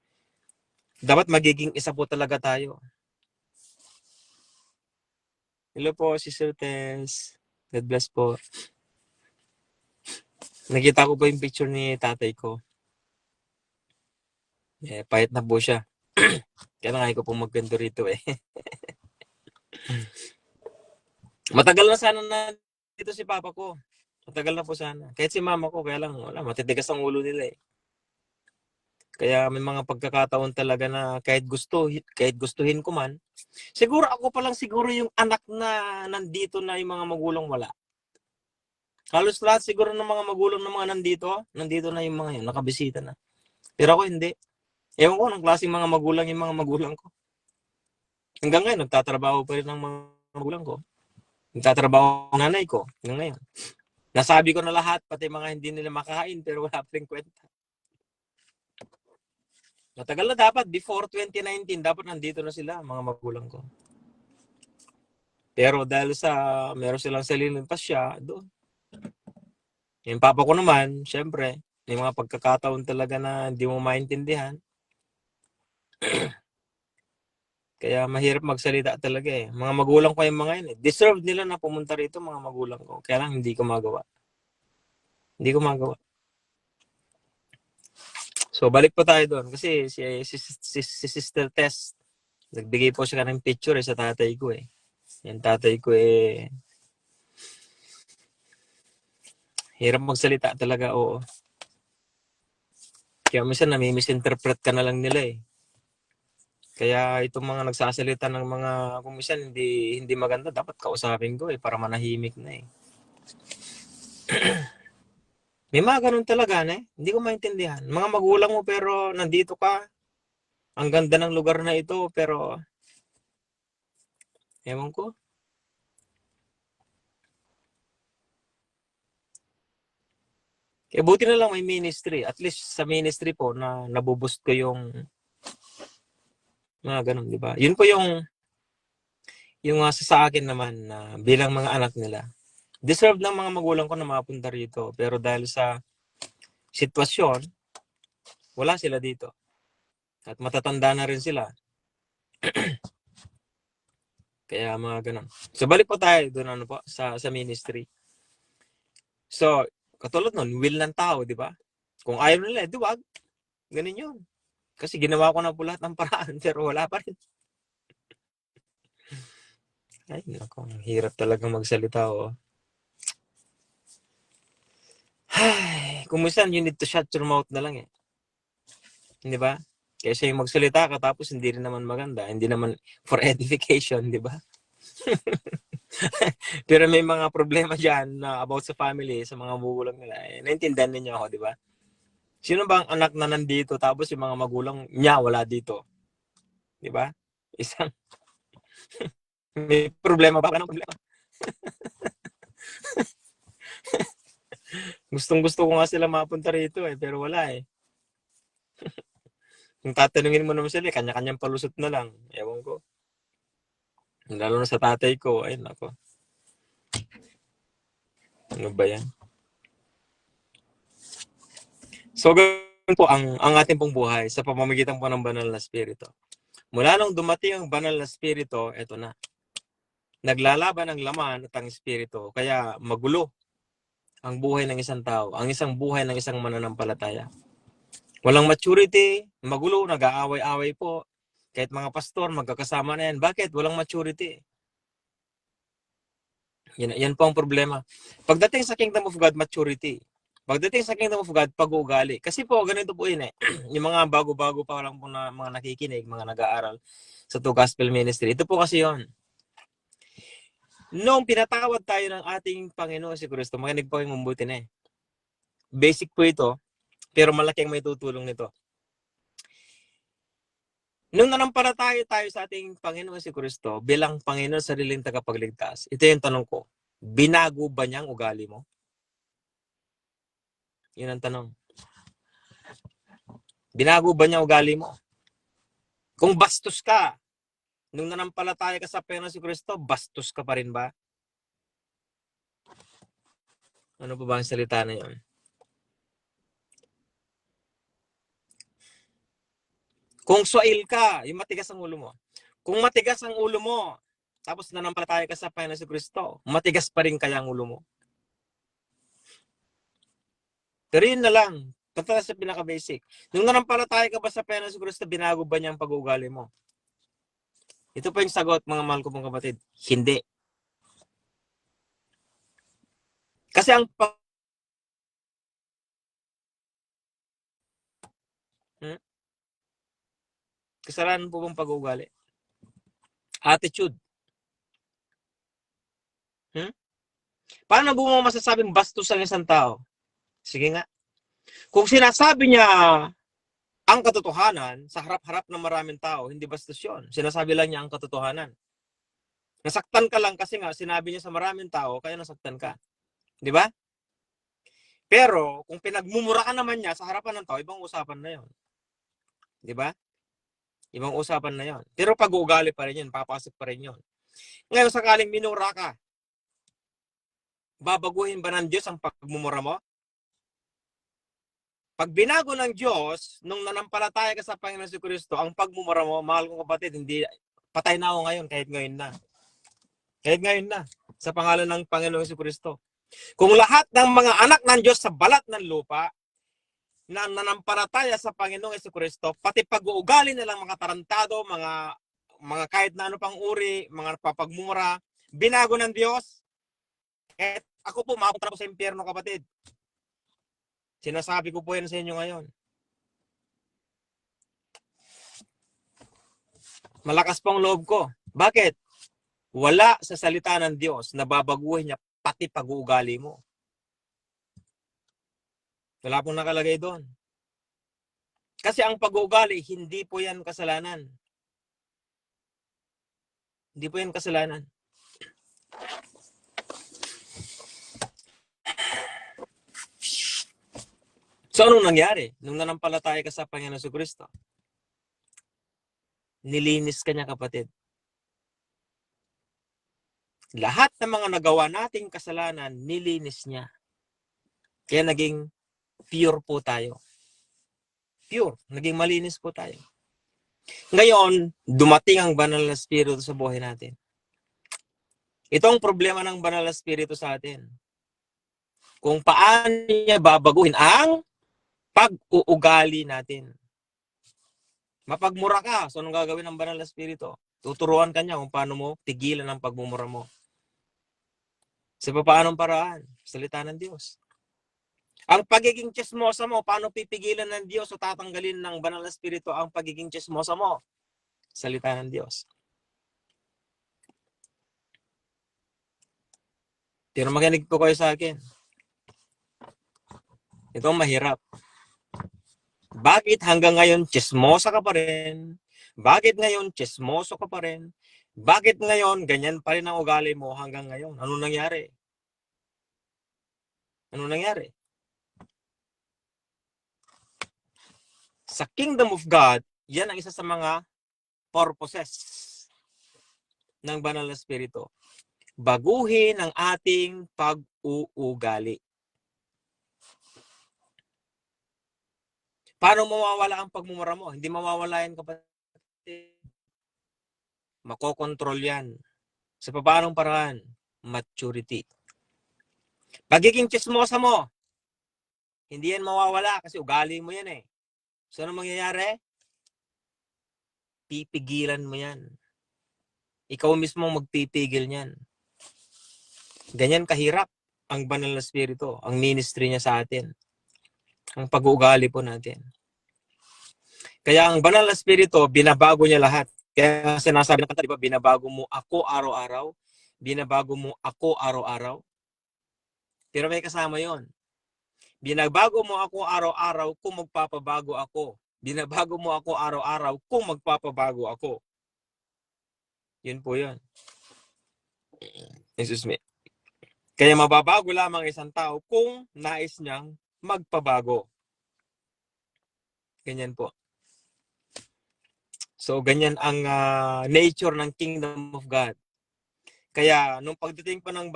Dapat magiging isa po talaga tayo. Hello po, Sister Tess. God bless po. Nakita ko po yung picture ni tatay ko. Pahit na po siya. Kaya nga ko pong magkwento rito eh. Matagal na sana na dito si papa ko. Matagal na po sana. Kahit si mama ko, kaya lang wala, matitigas ang ulo nila eh. Kaya may mga pagkakataon talaga na kahit gustuhin ko man, siguro ako pa lang siguro yung anak na nandito na yung mga magulang wala. Halos lahat siguro ng mga magulang ng mga nandito na yung mga yun, nakabisita na. Pero ako hindi. Ewan ko, ng klaseng mga magulang yung mga magulang ko. Hanggang ngayon, nagtatrabaho pa rin ng mga magulang ko. Nagtatrabaho ang nanay ko. Hanggang ngayon. Nasabi ko na lahat, pati mga hindi nila makain, pero wala pa rin kwenta. Matagal na dapat, before 2019, dapat nandito na sila, mga magulang ko. Pero dahil sa meron silang sariling pasya, doon. Yung papa ko naman, syempre, may mga pagkakataon talaga na hindi mo maintindihan. Kaya mahirap magsalita talaga eh. Mga magulang ko yung mga yun eh. Deserve nila na pumunta rito, mga magulang ko. Kaya lang hindi ko magawa. So balik po tayo doon. Kasi si Sister Tess, nagbigay po siya ng picture sa tatay ko eh. Yung tatay ko eh, hirap magsalita talaga, oo. Kaya minsan nami-misinterpret ka na lang nila eh. Kaya itong mga nagsasalita ng mga kung minsan hindi maganda, dapat kausapin ko eh para manahimik na eh. May mga ganun talaga na eh. Hindi ko maintindihan. Mga magulang mo pero nandito ka. Ang ganda ng lugar na ito pero ewan ko. Kaya buti na lang may ministry. At least sa ministry po na nabuboost ko yung mga ganun, di ba? Yun po yung sa akin naman na bilang mga anak nila. Deserve ng mga magulang ko na mapunta rito. Pero dahil sa sitwasyon, wala sila dito. At matatanda na rin sila. Kaya mga ganun. So balik po tayo doon ano po sa ministry. So katulad nun, will ng tao, di ba? Kung ayaw nila, di wag. Ganun yun. Kasi ginawa ko na po lahat ng paraan pero wala pa rin. Ay, nako, hirap talaga magsalita oh. Ay, kung minsan you need to shut your mouth na lang eh. Di ba? Kaysa yung magsalita ka tapos hindi rin naman maganda, hindi naman for edification, di ba? Pero may mga problema dyan na about sa family, sa mga magulang nila. Eh, naintindihan ninyo ako, di ba? Sino ba ang anak na nandito tapos yung mga magulang niya wala dito? Di ba? Isang may problema ba? Anong problema? Gustong-gusto ko nga sila mapunta rito eh, pero wala eh. Kung tatanungin mo naman sila, kanya-kanyang palusot na lang. Ewan ko. Lalo na sa tatay ko, ay nako. Ano ba yan? So, ganun po ang ating pong buhay sa pamamagitan po ng banal na spirito. Mula nung dumating ang banal na spirito, eto na. Naglalaban ang laman at ang spirito. Kaya magulo ang buhay ng isang tao. Ang isang buhay ng isang mananampalataya. Walang maturity, magulo, nag-aaway-away po. Kahit mga pastor, magkakasama na yan. Bakit? Walang maturity. Yan po ang problema. Pagdating sa Kingdom of God, maturity. Pagdating sa Kingdom of God, pag-uugali. Kasi po, ganito po yun eh. Yung mga bago-bago pa lang po na mga nakikinig, mga nag-aaral sa To Gospel Ministry. Ito po kasi yun. Noong pinatawad tayo ng ating Panginoon si Kristo, makinig po yung mabuti na eh. Basic po ito, pero malaki ang may tutulong nito. Nung nanampalataya tayo sa ating Panginoon si Kristo bilang Panginoon sa sariling tagapagligtas, ito yung tanong ko, binago ba niyang ugali mo? Yun ang tanong. Binago ba niya ugali mo? Kung bastos ka, nung nanampalataya ka sa Panginoon si Kristo, bastos ka pa rin ba? Ano pa ba ang salita na yun? Kung suail ka, yung matigas ang ulo mo. Kung matigas ang ulo mo, tapos nanampalataya ka sa Panginoon si Kristo, matigas pa rin kaya ang ulo mo. Pero yun na lang, punta sa pinaka-basic. Nung nanampalataya ka ba sa Panginoon si Kristo, binago ba niya ang pag-uugali mo? Ito po yung sagot, mga mahal ko pong kapatid. Hindi. Kasi ang kasalanan po bang pag-uugali? Attitude. Paano mo masasabing bastos ang isang tao? Sige nga. Kung sinasabi niya ang katotohanan sa harap-harap ng maraming tao, hindi bastos yun. Sinasabi lang niya ang katotohanan. Nasaktan ka lang kasi nga sinabi niya sa maraming tao, kaya nasaktan ka. Di ba? Pero kung pinagmumura ka naman niya sa harapan ng tao, ibang usapan na yun. Di ba? Ibang usapan na yun. Pero pag-uugali pa rin yun, papasok pa rin yun. Ngayon, sakaling minura ka, babaguhin ba ng Diyos ang pagmumura mo? Pag binago ng Diyos, nung nanampalataya ka sa Panginoon si Kristo, ang pagmumura mo, mahal kong kapatid, hindi, patay na ako ngayon, kahit ngayon na. Kahit ngayon na, sa pangalan ng Panginoon si Kristo. Kung lahat ng mga anak ng Diyos sa balat ng lupa, na nanampalataya sa Panginoong Jesucristo, pati pag-uugali nilang mga tarantado, mga kahit na ano pang uri, mga papagmura, binago ng Diyos. At ako po, makapunta po sa impyerno, kapatid. Sinasabi ko po yan sa inyo ngayon. Malakas pong loob ko. Bakit? Wala sa salita ng Diyos na babaguhin niya pati pag-uugali mo. Wala pong nakalagay doon. Kasi ang pag-uugali, hindi po yan kasalanan. Hindi po yan kasalanan. So, anong nangyari? Nung nanampalataya ka sa Panginoon Jesucristo, nilinis ka niya, kapatid. Lahat ng mga nagawa nating kasalanan, nilinis niya. Kaya naging pure po tayo. Pure. Naging malinis po tayo. Ngayon, dumating ang banal na spirito sa buhay natin. Ito ang problema ng banal na spirito sa atin. Kung paano niya babaguhin ang pag-uugali natin. Mapagmura ka, so anong gagawin ng banal na spirito? Tuturuan ka niya kung paano mo tigilan ang pagmumura mo. Sa paanong paraan? Salita ng Diyos. Ang pagiging chismosa mo, paano pipigilan ng Diyos o tatanggalin ng banal na spirito ang pagiging chismosa mo? Salita ng Diyos. Pero makinig po kayo sa akin. Ito ang mahirap. Bakit hanggang ngayon chismosa ka pa rin? Bakit ngayon chismoso ka pa rin? Bakit ngayon ganyan pa rin ang ugali mo hanggang ngayon? Ano nangyari? Ano nangyari? Sa Kingdom of God, yan ang isa sa mga purposes ng banal na spirito. Baguhin ang ating pag-uugali. Paano mawawala ang pagmumura mo? Hindi mawawala yan, kapatid. Makokontrol yan. Sa paanong paraan? Maturity. Pagiging chismosa mo, hindi yan mawawala kasi ugali mo yan eh. So, ano mangyayari? Pipigilan mo yan. Ikaw mismo magpipigil niyan. Ganyan kahirap ang banal na spirito, ang ministry niya sa atin. Ang pag-uugali po natin. Kaya ang banal na spirito, binabago niya lahat. Kaya sinasabi ng kanta, di ba, binabago mo ako araw-araw. Binabago mo ako araw-araw. Pero may kasama yon. Binabago mo ako araw-araw kung magpapabago ako. Binabago mo ako araw-araw kung magpapabago ako. Yun po yun. Jesus me. Kaya mababago lamang isang tao kung nais niyang magpabago. Ganyan po. So, ganyan ang nature ng Kingdom of God. Kaya, nung pagdating po ng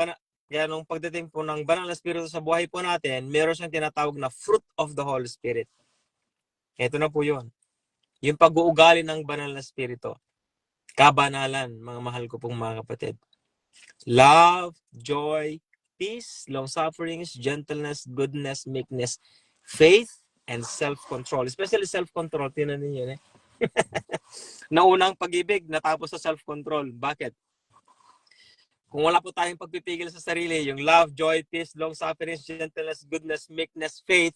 banal na spirito sa buhay po natin, meron siyang tinatawag na fruit of the Holy Spirit. Ito na po yun. Yung pag-uugali ng banal na spirito. Kabanalan, mga mahal ko pong mga kapatid. Love, joy, peace, long-sufferings, gentleness, goodness, meekness, faith, and self-control. Especially self-control, tinan ninyo eh. Naunang pag-ibig, natapos sa self-control. Bakit? Kung wala po tayong pagpipigil sa sarili, yung love, joy, peace, long-suffering, gentleness, goodness, meekness, faith,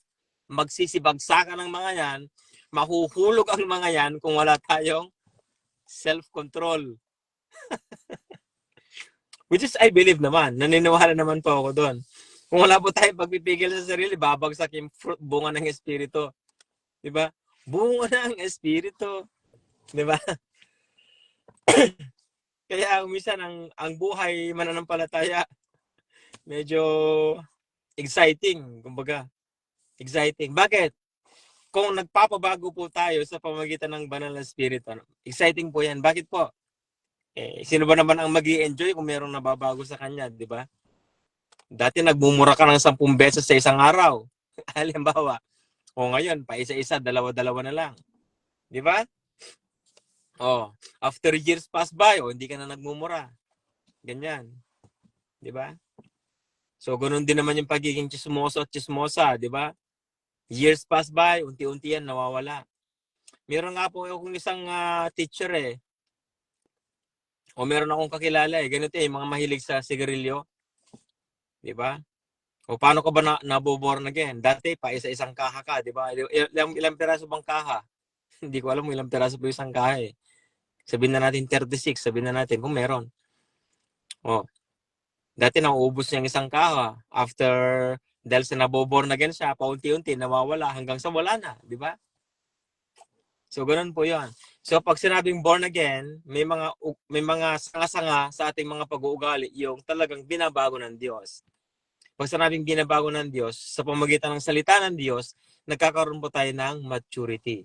magsisibagsakan ng mga yan, mahuhulog ang mga yan kung wala tayong self-control. Which is, I believe naman. Naniniwala naman po ako doon. Kung wala po tayong pagpipigil sa sarili, babagsak yung fruit, bunga ng Espiritu. Diba? Bunga ng Espiritu. Diba? Kaya minsan ang buhay mananampalataya medyo exciting, kumbaga. Exciting. Bakit? Kung nagpapabago po tayo sa pamamagitan ng banal na spirito, exciting po 'yan. Bakit po? Sino ba naman ang magi-enjoy kung merong nababago sa kanya, di ba? Dati nagmumura ka ng 10 beses sa isang araw. Halimbawa. O ngayon, pa isa-isa, dalawa-dalawa na lang. Di ba? Oh, after years pass by, hindi ka na nagmumura. Ganyan. Di ba? So, ganoon din naman yung pagiging chismoso at chismosa, di ba? Years pass by, unti-unti yan nawawala. Meron nga po akong isang teacher eh. O meron akong kakilala eh. Ganito eh, mga mahilig sa sigarilyo. Di ba? O paano ka ba naboborn again? Dati pa isa-isang kaha ka, di ba? Ilang piraso bang kaha? Hindi ko alam kung ilang piraso po isang kaha eh. Sabihin na natin 36, sabihin na natin kung meron. O, dati nauubos niya ang isang kaha. After, dahil sa naboborn again siya, paunti-unti, nawawala hanggang sa wala na, di ba? So, ganun po yun. So, pag sinabing born again, may mga sanga-sanga sa ating mga pag-uugali yung talagang binabago ng Diyos. Pag sinabing binabago ng Diyos, sa pamamagitan ng salita ng Diyos, nagkakaroon po tayo ng maturity.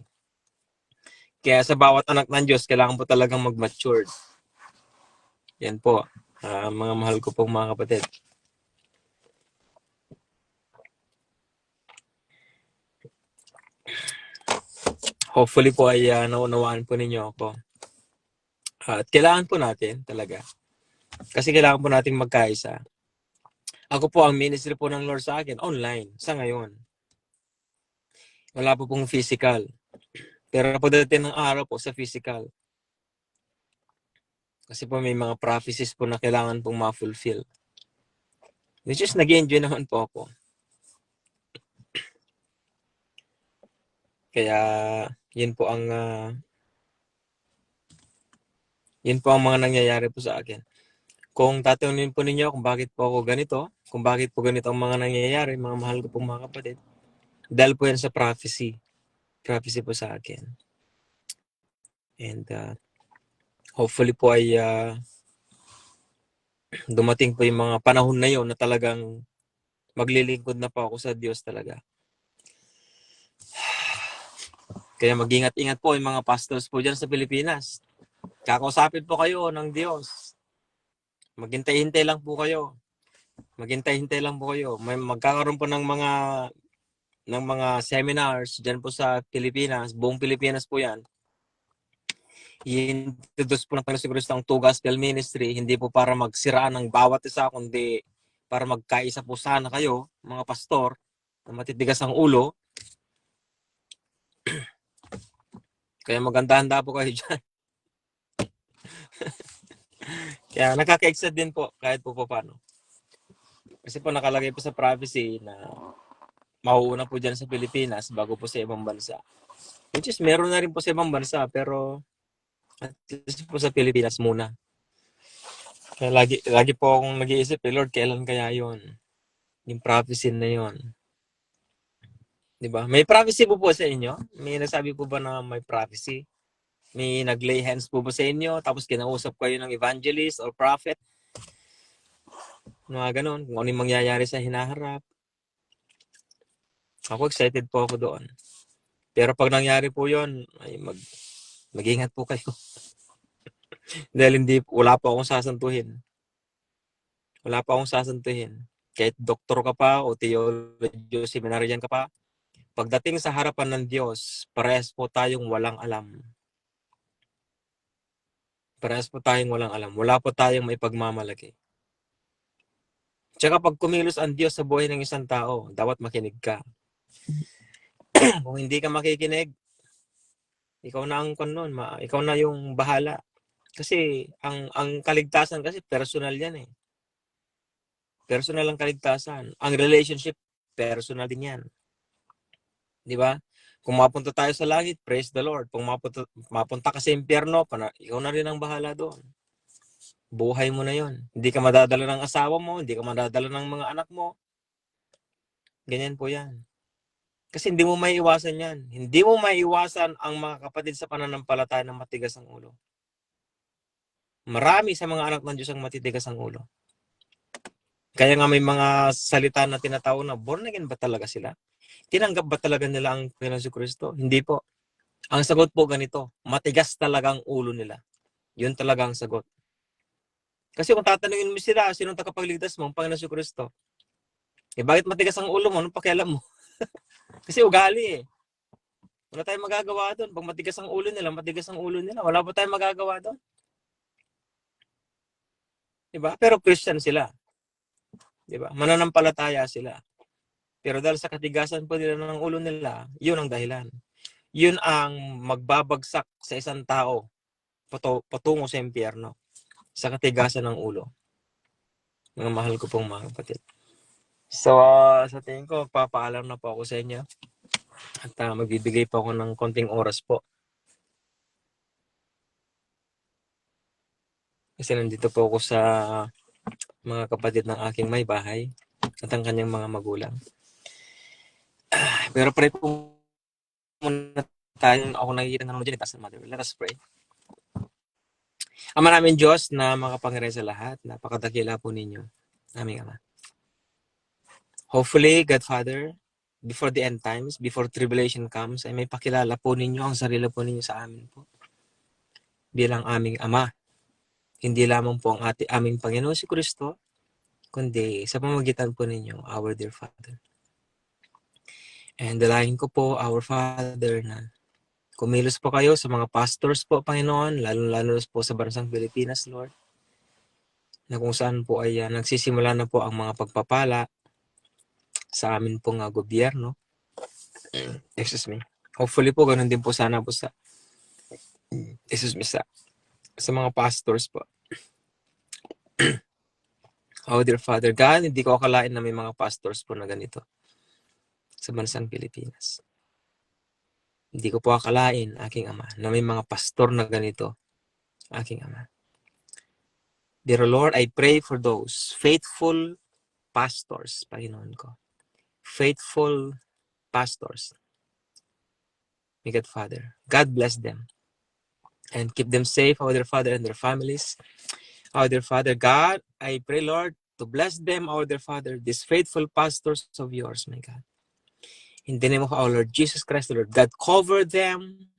Kaya sa bawat anak ng Diyos, kailangan po talagang mag-mature. Yan po, mga mahal ko pong mga kapatid. Hopefully po ay naunawaan po ninyo ako. At kailangan po natin talaga Kasi kailangan po nating magkaisa. Ako po, ang ministry po ng Lord sa akin, online, sa ngayon. Wala po pong physical. Pero pagdating ng araw po sa physical. Kasi po may mga prophecies po na kailangan pong ma-fulfill. Which is, nag-enjoy naman po ako. Kaya, yun po ang mga nangyayari po sa akin. Kung tatanungin po ninyo kung bakit po ako ganito, kung bakit po ganito ang mga nangyayari, mga mahal ko pong mga kapatid, dahil po yan sa prophecy. Prophecy po sa akin. And hopefully po ay dumating po yung mga panahon na yun na talagang maglilingkod na po ako sa Diyos talaga. Kaya mag-ingat-ingat po yung mga pastors po dyan sa Pilipinas. Kakausapin po kayo ng Diyos. Maghintay-hintay lang po kayo. Maghintay-hintay lang po kayo. May magkakaroon po ng mga seminars dyan po sa Pilipinas. Buong Pilipinas po yan. I-introduce po ng Panginoon Kristo ang Two Gospel Ministry. Hindi po para magsiraan ng bawat isa, kundi para magkaisa po sana kayo, mga pastor, na matitigas ang ulo. Kaya maganda-handa po kayo dyan. Kaya nakaka-excite din po kahit po paano. Kasi po nakalagay po sa prophecy na mauuna po dyan sa Pilipinas bago po sa ibang bansa. Which is meron na rin po sa ibang bansa pero at least po sa Pilipinas muna. Kaya lagi po akong nag-iisip, Lord, kailan kaya yon? Yung prophecy na yon. Diba? May prophecy po sa inyo? May nasabi po ba na may prophecy? May nag-lay hands po ba sa inyo? Tapos kinausap kayo ng evangelist or prophet? Mga ganun. Kung ano yung mangyayari sa hinaharap. Ako excited po ako doon. Pero pag nangyari po yon, ay mag-ingat po kayo. Dahil wala pa akong sasantuhin. Wala pa akong sasantuhin. Kahit doktor ka pa o theology seminarian ka pa, pagdating sa harapan ng Diyos, parehas po tayong walang alam. Parehas po tayong walang alam. Wala po tayong may pagmamalaki. Tsaka pag kumilos ang Diyos sa buhay ng isang tao, dapat makinig ka. Kung hindi ka makikinig, ikaw na ang kanon, ikaw na yung bahala. Kasi ang kaligtasan kasi personal yan eh. Personal ang kaligtasan. Ang relationship, personal din yan. Di ba? Kung mapunta tayo sa langit, praise the Lord. Kung mapunta ka sa impyerno, ikaw na rin ang bahala doon. Buhay mo na yon. Hindi ka madadala ng asawa mo, hindi ka madadala ng mga anak mo. Ganyan po yan. Kasi hindi mo maiiwasan yan. Hindi mo maiiwasan ang mga kapatid sa pananampalataya na matigas ang ulo. Marami sa mga anak ng Diyos ang matitigas ang ulo. Kaya nga may mga salita na tinatawag na, born again ba talaga sila? Tinanggap ba talaga nila ang Panginoon Kristo? Hindi po. Ang sagot po ganito, matigas talaga ang ulo nila. Yun talaga ang sagot. Kasi kung tatanungin mo sila, sinong tagapagligtas mo? Ang Panginoon Kristo. Eh bakit matigas ang ulo mo? Anong pakialam mo? Kasi ugali eh. Wala tayong magagawa doon. Pag matigas ang ulo nila, matigas ang ulo nila. Wala pa tayong magagawa doon. Diba? Pero Christian sila. Diba? Mananampalataya sila. Pero dahil sa katigasan po nila ng ulo nila, yun ang dahilan. Yun ang magbabagsak sa isang tao patungo sa impyerno. Sa katigasan ng ulo. Mga mahal ko pong mga kapatid. So, sa tingin ko, papaalam na po ako sa inyo. At magbibigay po ako ng konting oras po. Kasi nandito po ako sa mga kapatid ng aking may bahay at ang kanyang mga magulang. Pero pray po muna tayo. Ako nakikita na naman dyan. Let us pray. Ama namin Diyos na makapangyarihan sa lahat. Napakadakila po ninyo. Aming Ama. Hopefully, Godfather, before the end times, before tribulation comes, ay may pakilala po ninyo ang sarili po ninyo sa amin po. Bilang aming Ama. Hindi lamang po ang aming Panginoon si Kristo, kundi sa pamamagitan po ninyo, our dear Father. And dalahin ko po, our Father, na kumilos po kayo sa mga pastors po, Panginoon, lalo po sa bansang Pilipinas, Lord, na kung saan po ay nagsisimula na po ang mga pagpapala sa amin pong gobyerno. Excuse me. Hopefully po, ganun din po sana po sa, excuse me, sa mga pastors po. Oh, dear Father God, hindi ko akalain na may mga pastors po na ganito sa bansang Pilipinas. Hindi ko po akalain, aking Ama, na may mga pastor na ganito, aking Ama. Dear Lord, I pray for those faithful pastors, Panginoon ko. Faithful pastors. May God, Father, God bless them and keep them safe, oh dear Father, and their families. Oh dear Father, God, I pray, Lord, to bless them, oh dear Father, these faithful pastors of yours, my God. In the name of our Lord Jesus Christ, Lord God, cover them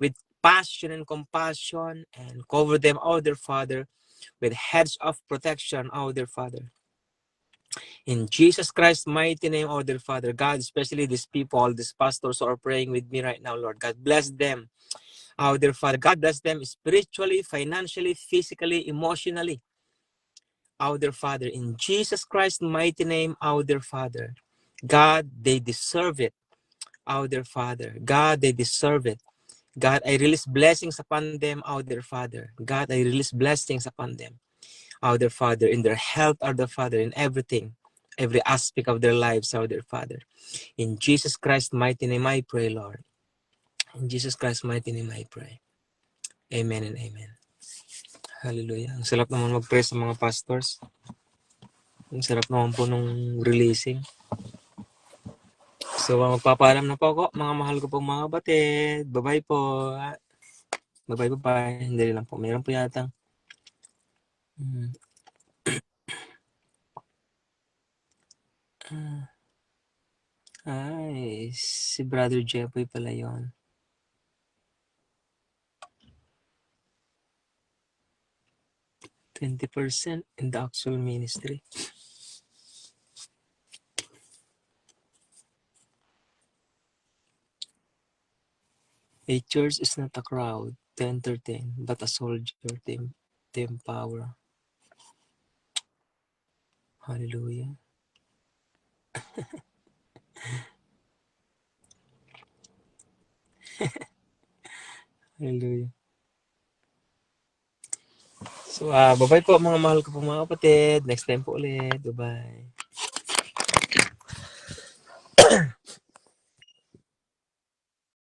with passion and compassion, and cover them, oh dear Father, with heads of protection, oh dear Father. In Jesus Christ's mighty name, oh dear Father, God, especially these people, these pastors who are praying with me right now, Lord God, bless them. Oh dear Father, God bless them spiritually, financially, physically, emotionally. Oh dear Father, in Jesus Christ's mighty name, oh dear Father, God, they deserve it. Oh dear Father, God, they deserve it. God, I release blessings upon them, oh dear Father. God, I release blessings upon them, oh dear Father, in their health, oh dear Father, in everything, every aspect of their lives, oh dear Father. In Jesus Christ's mighty name, I pray, Lord. In Jesus Christ's mighty name, I pray. Amen and amen. Hallelujah. Ang sarap naman mag-pray sa mga pastors. Ang sarap naman po nung releasing. So, magpapaalam na po ako, mga mahal ko pong mga batid. Bye-bye po. Bye-bye. Hindi lang po. Mayroon po yatang. Ay, si Brother Jeffoy pala yun. %, in the actual ministry. A church is not a crowd to entertain, but a soldier to empower. Hallelujah. Hallelujah. So, bye-bye po mga mahal ko po mga kapatid. Next time po ulit. Bye-bye.